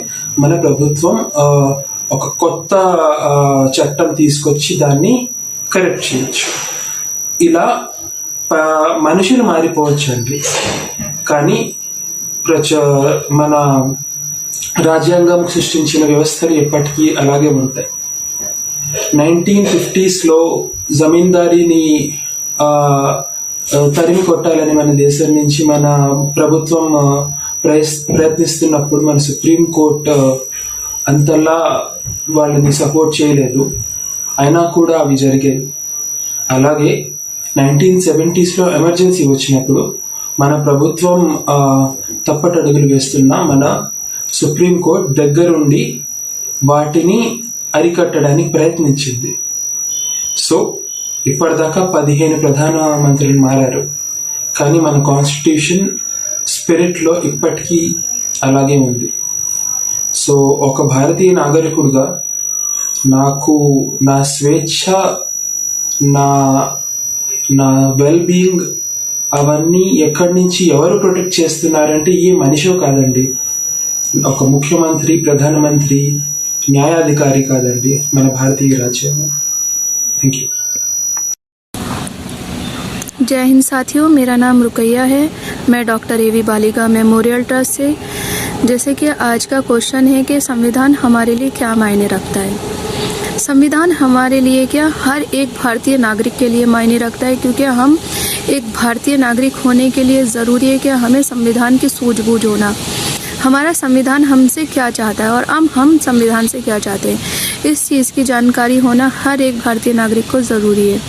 మన ప్రభుత్వం ఒక కొత్త చట్టం తీసుకొచ్చి దాన్ని కరెక్ట్ చేయొచ్చు. ఇలా మనుషులు మారిపోవచ్చు అండి, కానీ మన రాజ్యాంగం సృష్టించిన వ్యవస్థలు ఎప్పటికీ అలాగే ఉంటాయి. 1950s జమీందారీని తరిమి కొట్టాలని మన దేశం నుంచి మన ప్రభుత్వం ప్రయత్నిస్తున్నప్పుడు మన సుప్రీం కోర్ట్ అంతలా వాళ్ళని సపోర్ట్ చేయలేదు, అయినా కూడా అవి జరిగేవి. అలాగే 1970s ఎమర్జెన్సీ వచ్చినప్పుడు మన ప్రభుత్వం తప్పటడుగులు వేస్తున్న మన సుప్రీంకోర్టు దగ్గరుండి వాటిని అరికట్టడానికి ప్రయత్నించింది. సో ఇప్పటిదాకా 15 ప్రధానమంత్రులు మారారు, కానీ మన కాన్స్టిట్యూషన్ స్పిరిట్లో ఇప్పటికీ అలాగే ఉంది. సో ఒక భారతీయ నాగరికుడిగా నాకు నా స్వేచ్ఛ, నా వెల్ బీయింగ్ అవన్నీ ఎక్కడి నుంచి ఎవరు ప్రొటెక్ట్ చేస్తున్నారంటే ఏ మనిషో కాదండి, ఒక ముఖ్యమంత్రి, ప్రధానమంత్రి, న్యాయాధికారి కాదండి, మన భారతీయ రాజ్యాంగం. Thank you. जय हिंद साथियों, मेरा नाम रुकैया है। मैं डॉक्टर ए.वी. बालिका मेमोरियल ट्रस्ट से जैसे कि आज का क्वेश्चन है कि संविधान हमारे लिए क्या मायने रखता है। संविधान हमारे लिए क्या, हर एक भारतीय नागरिक के लिए मायने रखता है, क्योंकि हम एक भारतीय नागरिक होने के लिए ज़रूरी है कि हमें संविधान की सूझबूझ होना, हमारा संविधान हमसे क्या चाहता है और हम संविधान से क्या चाहते हैं, इस चीज़ की जानकारी होना हर एक भारतीय नागरिक को ज़रूरी है।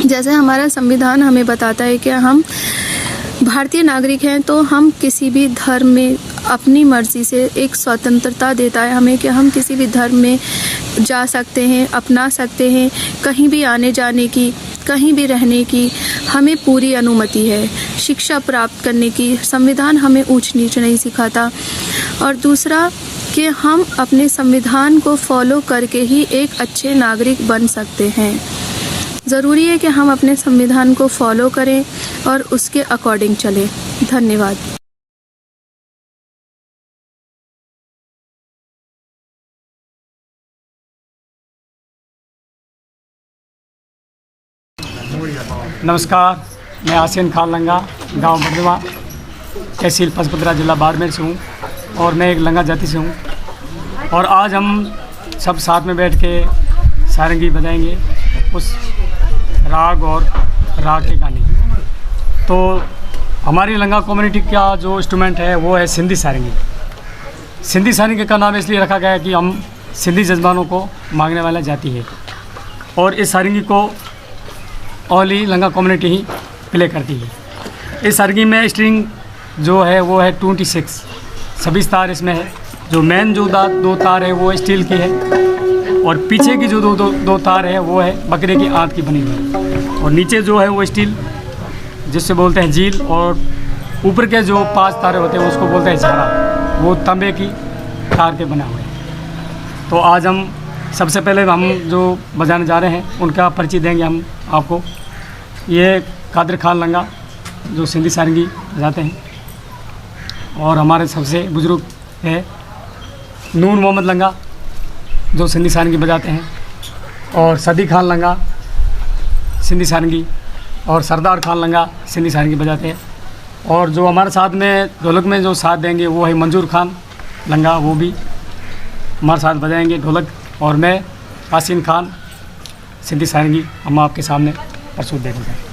जैसे हमारा संविधान हमें बताता है कि हम भारतीय नागरिक हैं, तो हम किसी भी धर्म में अपनी मर्ज़ी से एक स्वतंत्रता देता है हमें कि हम किसी भी धर्म में जा सकते हैं, अपना सकते हैं, कहीं भी आने जाने की, कहीं भी रहने की हमें पूरी अनुमति है। शिक्षा प्राप्त करने की संविधान हमें ऊंच नीच नहीं सिखाता। और दूसरा कि हम अपने संविधान को फॉलो करके ही एक अच्छे नागरिक बन सकते हैं। ज़रूरी है कि हम अपने संविधान को फॉलो करें और उसके अकॉर्डिंग चलें। धन्यवाद। नमस्कार, मैं आसिन खान लंगा, गांव बड़दवा, तहसील पचपदरा, जिला बाड़मेर से हूँ और मैं एक लंगा जाति से हूँ। और आज हम सब साथ में बैठ के सारंगी बजाएंगे, उस राग और राग के गाने। तो हमारी लंगा कम्युनिटी का जो इंस्ट्रूमेंट है वो है सिंधी सारंगी। सिंधी सारंगी का नाम इसलिए रखा गया है कि हम सिंधी जज्बानों को मांगने वाला जाति है और इस सारंगी को ओनली लंगा कम्युनिटी ही प्ले करती है। इस सारंगी में स्ट्रिंग जो है वो है 26, 26 तार इसमें है। जो मेन जो दो तार है वो स्टील की है और पीछे की जो दो तार है वो है बकरे की आंत की बनी हुई और नीचे जो है वो स्टील जिससे बोलते हैं झील, और ऊपर के जो 5 तारे होते हैं उसको बोलते हैं झारा, वो तांबे की तार के बना हुए हैं। तो आज हम सबसे पहले हम जो बजाने जा रहे हैं उनका परिचय देंगे हम आपको। ये कादिर खान लंगा जो सिंधी सारंगी बजाते हैं और हमारे सबसे बुजुर्ग है नूर मोहम्मद लंगा जो सिंधी सारंगी बजाते हैं, और सदी खान लंगा सिंधी सारंगी, और सरदार खान लंगा सिंधी सारंगी बजाते हैं। और जो हमारे साथ में ढोलक में जो साथ देंगे वो है मंजूर खान लंगा, वो भी हमारे साथ बजाएंगे ढोलक। और मैं आसिन खान सिंधी सारंगी हम आपके सामने प्रस्तुत देंगे।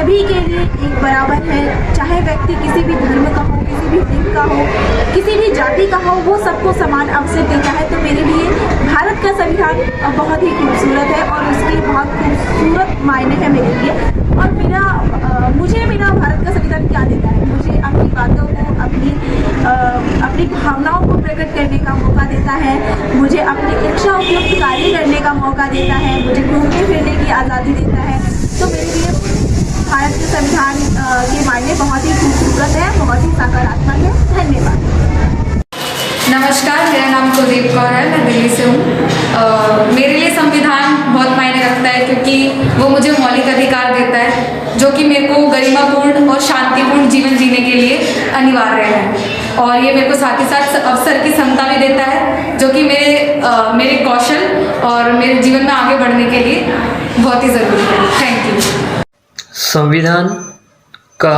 सभी के लिए एक बराबर है, चाहे व्यक्ति किसी भी धर्म का हो, किसी भी लिंग का हो, किसी भी जाति का हो, वो सबको समान अवसर देता है। तो मेरे लिए भारत का संविधान बहुत ही खूबसूरत है और उसके बहुत खूबसूरत मायने हैं मेरे लिए। और मुझे मेरा भारत का संविधान क्या देता है, मुझे अपनी बातों को, अपनी भावनाओं को प्रकट करने का मौका देता है, मुझे अपनी इच्छा उपयुक्त कार्य करने का मौका देता है, मुझे घूमने फिरने की आज़ादी देता है। तो मेरे लिए भारत के संविधान के मायने बहुत ही खूबसूरत है, बहुत ही सकारात्मक है। धन्यवाद। नमस्कार, मेरा नाम कुलदीप कौर है, मैं दिल्ली से हूँ। मेरे लिए संविधान बहुत मायने रखता है क्योंकि वो मुझे मौलिक अधिकार देता है जो कि मेरे को गरिमापूर्ण और शांतिपूर्ण जीवन जीने के लिए अनिवार्य है। और ये मेरे को साथ ही साथ अवसर की क्षमता भी देता है जो कि मेरे कौशल और मेरे जीवन में आगे बढ़ने के लिए बहुत ही ज़रूरी है। Thank you. संविधान का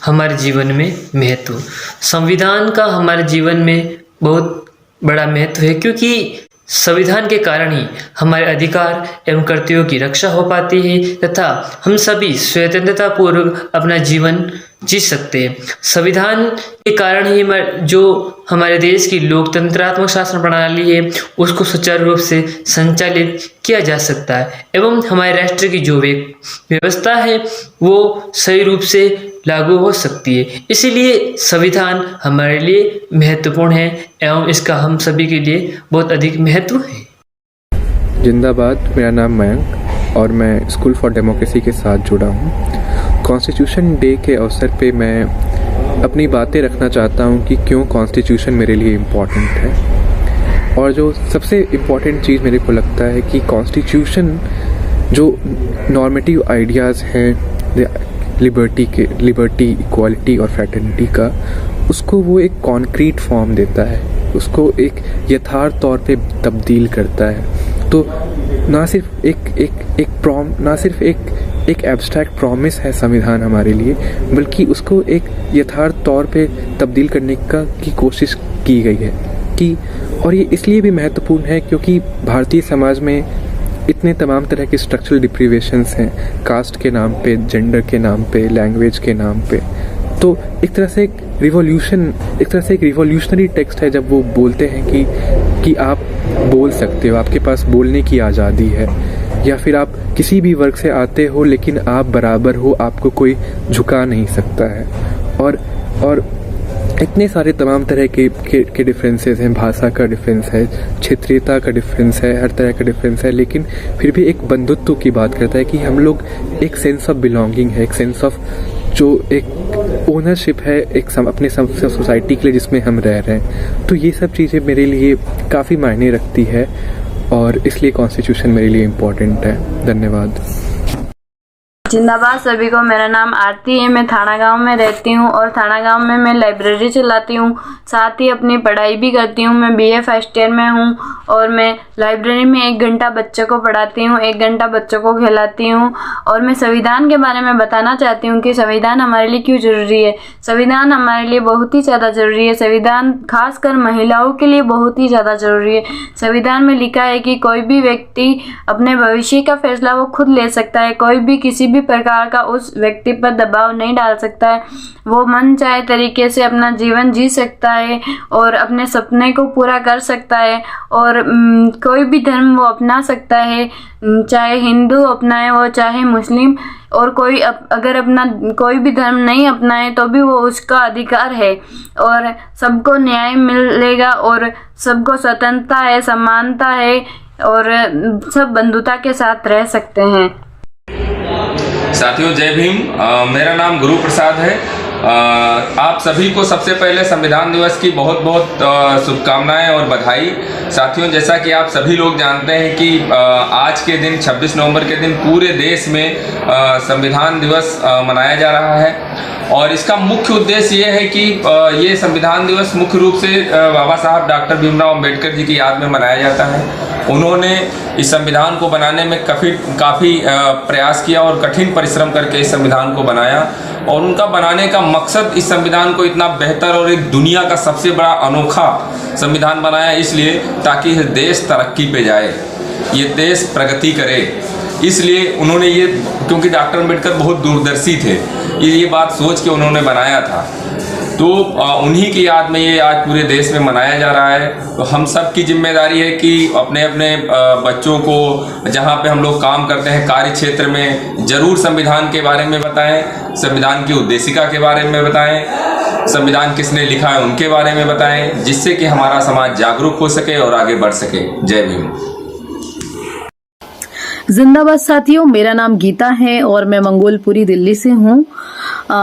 हमारे जीवन में महत्व। संविधान का हमारे जीवन में बहुत बड़ा महत्व है क्योंकि संविधान के कारण ही हमारे अधिकार एवं कर्तव्यों की रक्षा हो पाती है तथा हम सभी स्वतंत्रता पूर्वक अपना जीवन जी सकते हैं। संविधान के कारण ही जो हमारे देश की लोकतंत्रात्मक शासन प्रणाली है उसको सुचारू रूप से संचालित किया जा सकता है एवं हमारे राष्ट्र की जो व्यवस्था है वो सही रूप से लागू हो सकती है। इसीलिए संविधान हमारे लिए महत्वपूर्ण है एवं इसका हम सभी के लिए बहुत अधिक महत्व है। जिंदाबाद। मेरा नाम मयंक और मैं स्कूल फॉर डेमोक्रेसी के साथ जुड़ा हूँ। कॉन्स्टिट्यूशन डे के अवसर पे मैं अपनी बातें रखना चाहता हूँ कि क्यों कॉन्स्टिट्यूशन मेरे लिए इम्पॉर्टेंट है। और जो सबसे इम्पॉर्टेंट चीज़ मेरे को लगता है कि कॉन्स्टिट्यूशन जो नॉर्मेटिव आइडियाज़ हैं लिबर्टी, इक्वालिटी और फ्रैटर्निटी का, उसको वो एक कॉन्क्रीट फॉर्म देता है, उसको एक यथार्थ तौर पे तब्दील करता है। तो ना सिर्फ एक एब्स्ट्रैक्ट प्रॉमिस है संविधान हमारे लिए, बल्कि उसको एक यथार्थ तौर पे तब्दील करने की कोशिश की गई है और ये इसलिए भी महत्वपूर्ण है क्योंकि भारतीय समाज में इतने तमाम तरह के स्ट्रक्चरल डिप्रीवेशंस हैं, कास्ट के नाम पे, जेंडर के नाम पे, लैंग्वेज के नाम पे। तो एक तरह से एक रिवॉल्यूशनरी टेक्स्ट है जब वो बोलते हैं कि आप बोल सकते हो, आपके पास बोलने की आज़ादी है, या फिर आप किसी भी वर्ग से आते हो लेकिन आप बराबर हो, आपको कोई झुका नहीं सकता है। और इतने सारे तमाम तरह के डिफरेंसेस हैं, भाषा का डिफरेंस है, क्षेत्रीयता का डिफरेंस है, हर तरह का डिफरेंस है, लेकिन फिर भी एक बंधुत्व की बात करता है कि हम लोग एक सेंस ऑफ बिलोंगिंग है, एक सेंस ऑफ जो एक ओनरशिप है एक अपने सोसाइटी के लिए जिसमें हम रह रहे हैं। तो ये सब चीज़ें मेरे लिए काफ़ी मायने रखती है और इसलिए कॉन्स्टिट्यूशन मेरे लिए इम्पोर्टेंट है। धन्यवाद। जिंदाबाद सभी को। मेरा नाम आरती है, मैं थाना गांव में रहती हूं और थाना गांव में मैं लाइब्रेरी चलाती हूं, साथ ही अपनी पढ़ाई भी करती हूं। मैं बीए फर्स्ट ईयर में हूं और मैं लाइब्रेरी में 1 घंटा बच्चों को पढ़ाती हूं, 1 घंटा बच्चों को खिलाती हूं। और मैं संविधान के बारे में बताना चाहती हूं कि संविधान हमारे लिए क्यों ज़रूरी है। संविधान हमारे लिए बहुत ही ज़्यादा ज़रूरी है। संविधान खासकर महिलाओं के लिए बहुत ही ज़्यादा ज़रूरी है। संविधान में लिखा है कि कोई भी व्यक्ति अपने भविष्य का फैसला वो खुद ले सकता है, कोई भी किसी भी प्रकार का उस व्यक्ति पर दबाव नहीं डाल सकता है, वो मन चाहे तरीके से अपना जीवन जी सकता है और अपने सपने को पूरा कर सकता है और कोई भी धर्म वो अपना सकता है, चाहे हिंदू अपनाए वो चाहे मुस्लिम, और कोई अगर अपना कोई भी धर्म नहीं अपनाए तो भी वो उसका अधिकार है और सबको न्याय मिलेगा और सबको स्वतंत्रता है, समानता है और सब बंधुता के साथ रह सकते हैं। साथियों जय भीम। मेरा नाम गुरु प्रसाद है। आप सभी को सबसे पहले संविधान दिवस की बहुत बहुत शुभकामनाएं और बधाई। साथियों जैसा कि आप सभी लोग जानते हैं कि आज के दिन 26 नवंबर के दिन पूरे देश में संविधान दिवस मनाया जा रहा है और इसका मुख्य उद्देश्य ये है कि ये संविधान दिवस मुख्य रूप से बाबा साहब डॉक्टर भीमराव अंबेडकर जी की याद में मनाया जाता है। उन्होंने इस संविधान को बनाने में काफ़ी प्रयास किया और कठिन परिश्रम करके इस संविधान को बनाया और उनका बनाने का मकसद इस संविधान को इतना बेहतर और एक दुनिया का सबसे बड़ा अनोखा संविधान बनाया इसलिए ताकि यह देश तरक्की पे जाए, ये देश प्रगति करे, इसलिए उन्होंने ये, क्योंकि डॉक्टर अम्बेडकर बहुत दूरदर्शी थे, ये बात सोच के उन्होंने बनाया था, तो उन्हीं की याद में ये आज पूरे देश में मनाया जा रहा है। तो हम सब की जिम्मेदारी है कि अपने अपने बच्चों को जहाँ पे हम लोग काम करते हैं कार्य क्षेत्र में ज़रूर संविधान के बारे में बताएं, संविधान की उद्देशिका के बारे में बताएं, संविधान किसने लिखा है उनके बारे में बताएं, जिससे कि हमारा समाज जागरूक हो सके और आगे बढ़ सके। जय भीम। जिंदाबाद साथियों, मेरा नाम गीता है और मैं मंगोलपुरी दिल्ली से हूँ।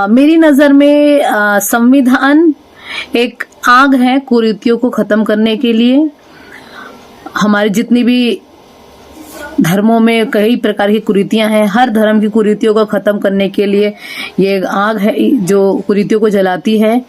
मेरी नज़र में संविधान एक आग है कुरीतियों को ख़त्म करने के लिए। हमारी जितनी भी धर्मों में कई प्रकार की कुरीतियां हैं, हर धर्म की कुरीतियों को ख़त्म करने के लिए ये एक आग है जो कुरीतियों को जलाती है।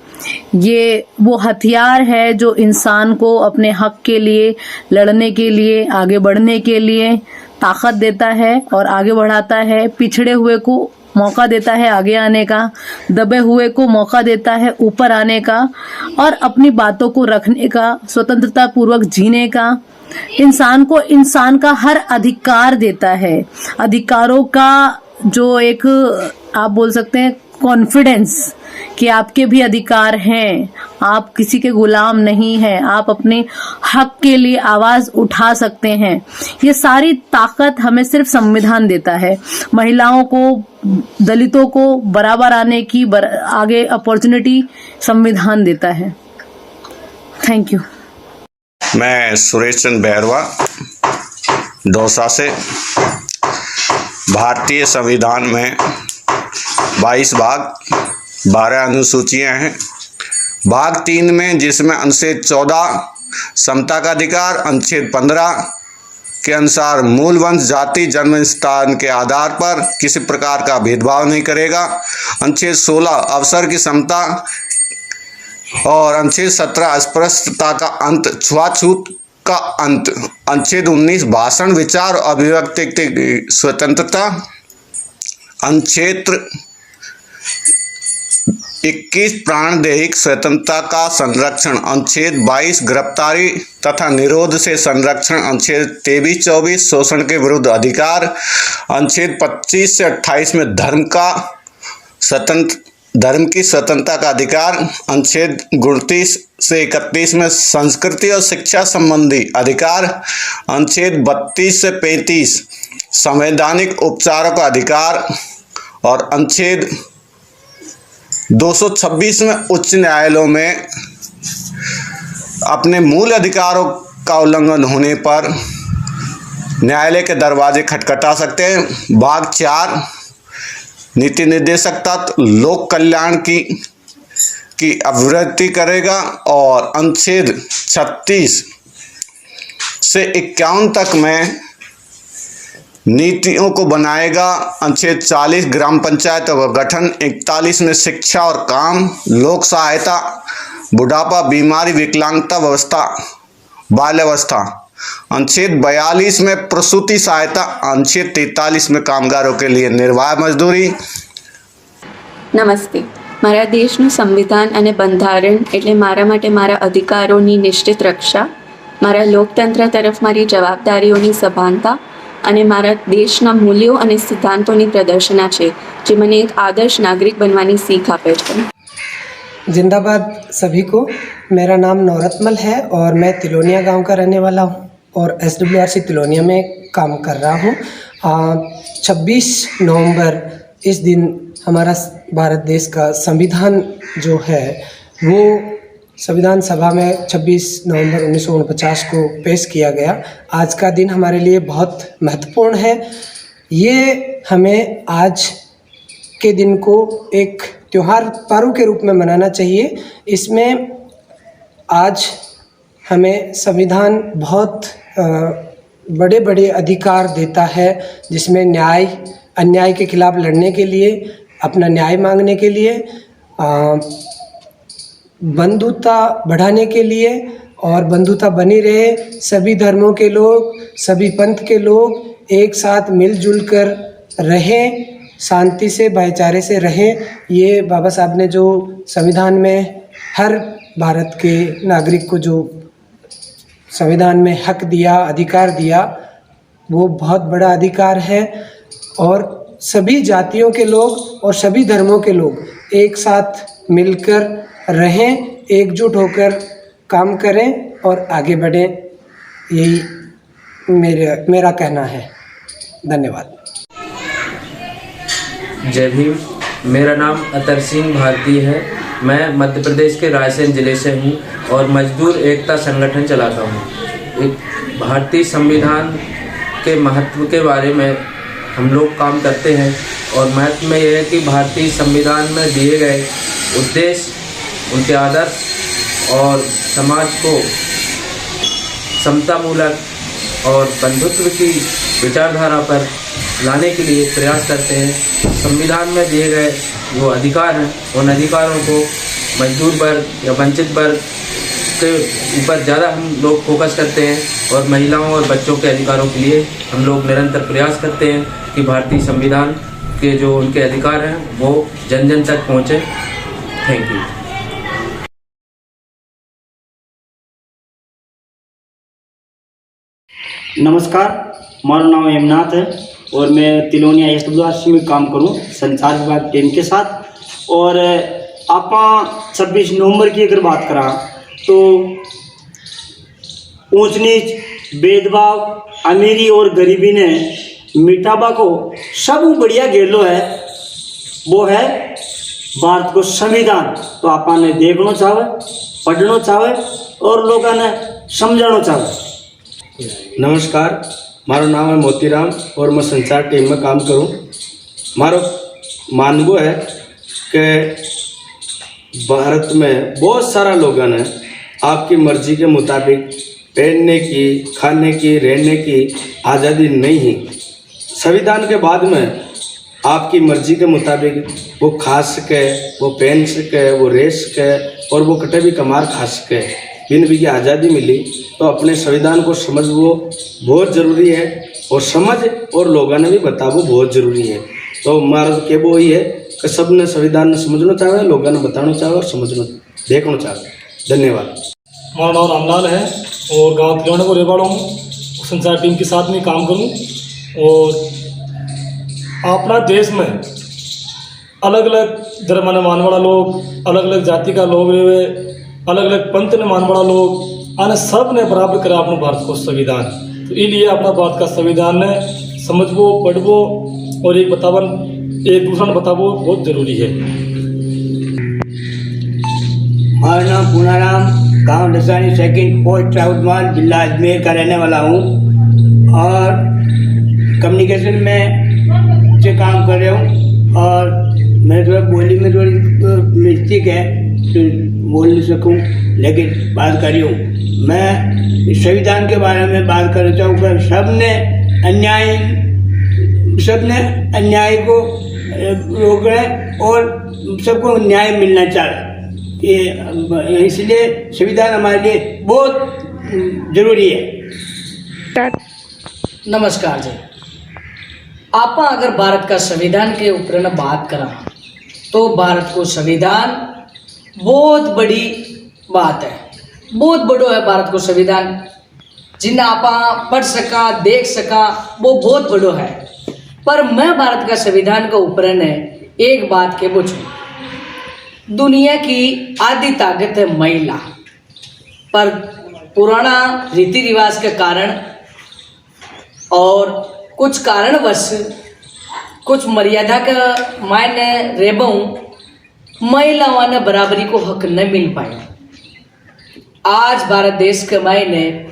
ये वो हथियार है जो इंसान को अपने हक के लिए लड़ने के लिए, आगे बढ़ने के लिए ताकत देता है और आगे बढ़ाता है। पिछड़े हुए को मौका देता है आगे आने का, दबे हुए को मौका देता है ऊपर आने का और अपनी बातों को रखने का, स्वतंत्रता पूर्वक जीने का। इंसान को इंसान का हर अधिकार देता है। अधिकारों का जो एक आप बोल सकते हैं कॉन्फिडेंस कि आपके भी अधिकार हैं, आप किसी के गुलाम नहीं हैं, आप अपने हक के लिए आवाज उठा सकते हैं। ये सारी ताकत हमें सिर्फ संविधान देता है। महिलाओं को, दलितों को बराबर आने की आगे अपॉर्चुनिटी संविधान देता है। Thank you. मैं सुरेश चंद्र बैरवा दौसा से। भारतीय संविधान में 22 भाग 12 अनुसूचियां हैं। भाग 3 में, जिसमें अनुच्छेद 14 समता का अधिकार, अनुच्छेद 15 के अनुसार मूल वंश, जाति, जन्म स्थान के आधार पर किसी प्रकार का भेदभाव नहीं करेगा। अनुच्छेद 16 अवसर की समता और अनुच्छेद 17 अस्पृश्यता का अंत, छुआछूत का अंत। अनुच्छेद 19 भाषण, विचार और अभिव्यक्ति की स्वतंत्रता। अनुच्छेद 21 प्राणदैहिक स्वतंत्रता का संरक्षण। अनुच्छेद 22 गिरफ्तारी तथा निरोध से संरक्षण। अनुच्छेद 23-24 शोषण के विरुद्ध अधिकार। अनुच्छेद 25 से 28 में धर्म की स्वतंत्रता का अधिकार। अनुच्छेद 29 से 31 में संस्कृति और शिक्षा संबंधी अधिकार। अनुच्छेद 32 से 35 संवैधानिक उपचारों का अधिकार और अनुच्छेद 226 में उच्च न्यायालयों में अपने मूल अधिकारों का उल्लंघन होने पर न्यायालय के दरवाजे खटखटा सकते हैं। भाग 4 नीति निर्देशक तत्व लोक कल्याण की अभिवृद्धि करेगा और अनुच्छेद 36 से 51 तक में नीतियों को बनाएगा। अनुच्छेद 40 ग्राम पंचायत का गठन। 41 में शिक्षा और काम, लोक सहायता, बुढ़ापा, बीमारी, विकलांगता व्यवस्था, बाल्यावस्था। अनुच्छेद 42 में प्रसूति सहायता। अनुच्छेद 43 में कामगारों के लिए निर्वाह मजदूरी। નમસ્તે। મારા દેશનું સંવિધાન અને બંધારણ એટલે મારા માટે મારા અધિકારોની નિશ્ચિત રક્ષા, મારા લોકતંત્ર તરફ મારી જવાબદારીઓની સભાનતા અને મારા દેશના મૂલ્યો અને સિદ્ધાંતોની પ્રદર્શના છે, જે મને એક આદર્શ નાગરિક બનવાની सीख આપે છે। जिंदाबाद सभी को। मेरा नाम नौरतमल है और मैं तिलोनिया गांव का रहने वाला हूं और SWRC तिलोनिया में काम कर रहा हूं। 26 नवंबर इस दिन हमारा भारत देश का संविधान जो है वो संविधान सभा में 26 नवंबर 1949 को पेश किया गया। आज का दिन हमारे लिए बहुत महत्वपूर्ण है। ये हमें आज के दिन को एक त्योहार पर्व के रूप में मनाना चाहिए। इसमें आज हमें संविधान बहुत बड़े बड़े अधिकार देता है, जिसमें न्याय अन्याय के खिलाफ लड़ने के लिए, अपना न्याय मांगने के लिए, बंधुता बढ़ाने के लिए और बंधुता बनी रहे, सभी धर्मों के लोग, सभी पंथ के लोग एक साथ मिलजुल कर रहें, शांति से, भाईचारे से रहें। ये बाबा साहब ने जो संविधान में हर भारत के नागरिक को जो संविधान में हक दिया, अधिकार दिया, वो बहुत बड़ा अधिकार है और सभी जातियों के लोग और सभी धर्मों के लोग एक साथ मिलकर रहें, एकजुट होकर काम करें और आगे बढ़ें, यही मेरा कहना है। धन्यवाद। जय भीम। मेरा नाम अतर सिंह भारती है। मैं मध्य प्रदेश के रायसेन ज़िले से हूँ और मजदूर एकता संगठन चलाता हूँ। एक भारतीय संविधान के महत्व के बारे में हम लोग काम करते हैं और महत्व में यह है कि भारतीय संविधान में दिए गए उद्देश्य, उनके आदर्श और समाज को समतामूलक और बंधुत्व की विचारधारा पर लाने के लिए प्रयास करते हैं। संविधान में दिए गए जो अधिकार हैं, उन अधिकारों को मजदूर वर्ग या वंचित वर्ग के ऊपर ज़्यादा हम लोग फोकस करते हैं और महिलाओं और बच्चों के अधिकारों के लिए हम लोग निरंतर प्रयास करते हैं कि भारतीय संविधान के जो उनके अधिकार हैं वो जन जन तक पहुँचे। Thank you. नमस्कार, हमारा नाम हेमनाथ है और मैं तिलोनिया SWRC में काम करूं संचार विभाग टीम के साथ। और आप 26 नवंबर की अगर बात करा तो ऊंच नीच, भेदभाव, अमीरी और गरीबी ने मिटाबा को सब बढ़िया गेलो है, वो है भारत को संविधान। तो आपने देखना चाहे, पढ़ना चाहे और लोगों ने समझना चाहे। नमस्कार, मारो नाम है मोतीराम और मैं संचार टीम में काम करूं। मारो मानवो है कि भारत में बहुत सारा लोगों ने आपकी मर्जी के मुताबिक पहनने की, खाने की, रहने की आज़ादी नहीं है। संविधान के बाद में आपकी मर्जी के मुताबिक वो खा सके, वो पहन सके, वो रह सके और वो कटे भी कमार खा सके, बिन भी की आज़ादी मिली। तो अपने संविधान को समझो बहुत ज़रूरी है और समझ और लोगों ने भी बतावो बहुत ज़रूरी है। तो हमारा तो कहबो ही है कि सब ने संविधान ने समझना चाहे, लोगों ने बताना चाहे और समझना देखना चाहे। धन्यवाद। हमारा नाम रामलाल है और गांव तिलोना को रहने वाला हूँ। संचार टीम के साथ में काम करूँ और अपना देश में अलग अलग धर्म ने मानने वाला लोग, अलग अलग जाति का लोग रहे, अलग अलग पंथ ने मानने वाला लोग आने सब ने बराबर करा अपने भारत को संविधान। तो इसलिए अपना भारत का संविधान ने समझबो, पढ़बो और एक दूसरा ने बताबो बहुत जरूरी है। हमारा नाम पूनाराम, गांव दसानी, सेकंड पोस्ट राउतमाल, जिला अजमेर का रहने वाला हूँ और कम्युनिकेशन में से काम कर रहा हूँ। और मैं थोड़ा बोली में थोड़ी मिस्टेक है तो बोल नहीं सकूँ, लेकिन बात कर रही हूँ। मैं संविधान के बारे में बात करना चाहूँगा। सबने अन्याय को रोक रहे और सबको न्याय मिलना चाहिए। ये इसलिए संविधान हमारे लिए बहुत जरूरी है। नमस्कार जी। आप अगर भारत का संविधान के ऊपर न बात करा तो भारत को संविधान बहुत बड़ी बात है, बहुत बड़ो है भारत को संविधान। जिन्हें आप पढ़ सका, देख सका, वो बहुत बड़ो है। पर मैं भारत का संविधान के ऊपर ने एक बात के पूछूं। दुनिया की आधी ताकत है महिला, पर पुराना रीति रिवाज के कारण और कुछ कारणवश, कुछ मर्यादा का मायने रेबों महिलाओं ने बराबरी को हक न मिल पाया। आज भारत देश के मायने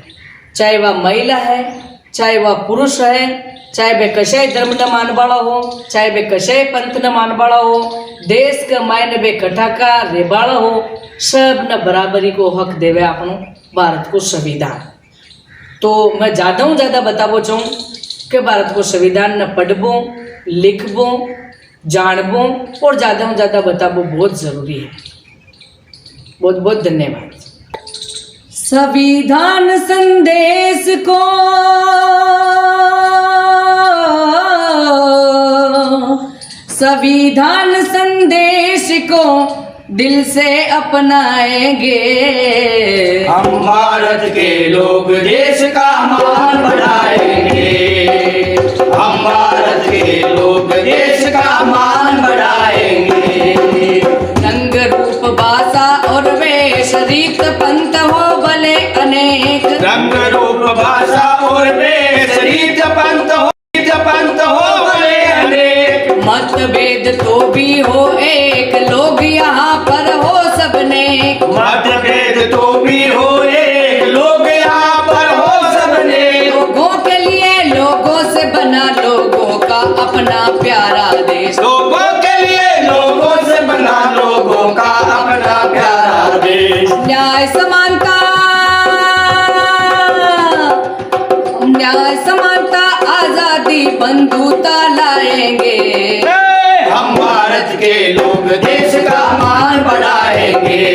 चाहे वह महिला है, चाहे वह पुरुष है, चाहे वे कशाय धर्म न मान वाला हो, चाहे वे कशाय पंथ न मान वाला हो, देश के मायने वे कटाका रेबाड़ा हो, सब न बराबरी को हक देवे अपनो भारत को संविधान। तो मैं ज़्यादा बताबो चाहूँ कि भारत को संविधान न पढ़बो, लिखबो, जानबो और ज़्यादा बताबो बहुत ज़रूरी है। बहुत बहुत धन्यवाद। संविधान संदेश को संविधान संदेश को दिल से अपनाएंगे हम भारत के लोग देश का मान बढ़ाएंगे। हम भारत के लोग देश का मान बढ़ाएंगे। रंग रूप भाषा और वेश रीत पंथ हो भले अनेक, रंग रूप भाषा और वेश रीत पंथ हो भले अनेक, मतभेद तो भी हो एक, लोग यहाँ पर हो सबने, मतभेद तो भी हो एक, लोग यहाँ पर हो सबने। लोगों के लिए लोगों से बना लोगों का अपना प्यारा देश, लोगों के लिए लोगों से बना लोगों का अपना प्यारा देश। न्याय समानता आजादी बंधुता लाएंगे, हम भारत के लोग देश का मान बढ़ाएंगे।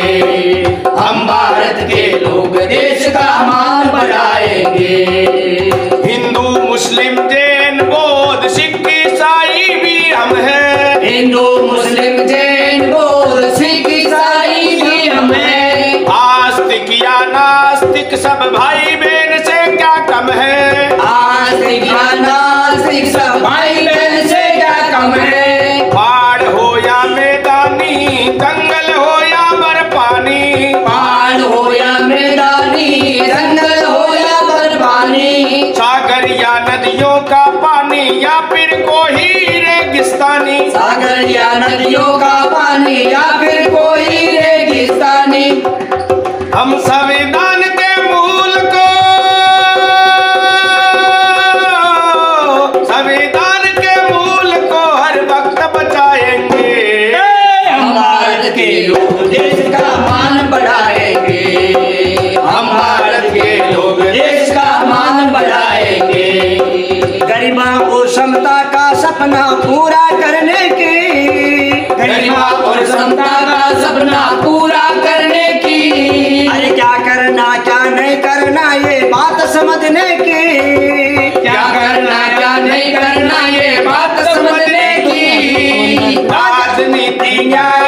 हम भारत के लोग देश का मान बढ़ाएंगे। हिंदू मुस्लिम जैन बौद्ध सिख ईसाई भी हम हैं। हिंदू मुस्लिम जैन बौद्ध सिख ईसाई भी हम हैं। आस्तिक या नास्तिक सब भाई बहन से क्या कम है। आस्तिक या नास्तिक सब भाई बहन से क्या कम है। पहाड़ हो या मैदानी, जंगल हो या बर्फानी, पहाड़ हो या मैदानी, जंगल हो या बर्फानी, सागर या नदियों का पानी या फिर कोई रेगिस्तानी, सागर या नदियों का पानी या फिर कोई रेगिस्तानी। हम संविधान के मूल को, संविधान के मूल को हर वक्त बचाएंगे। हम भारत के लोग देश का मान बढ़ाएंगे। हम भारत के लोग देश का मान बढ़ाएंगे। गरिमा और समता का सपना पूरा करने की, गरिमा और समता का सपना पूरा करने की। अरे क्या करना क्या नहीं करना ये बात समझने की, क्या करना क्या नहीं करना ये बात समझने की। राजनीति न्याय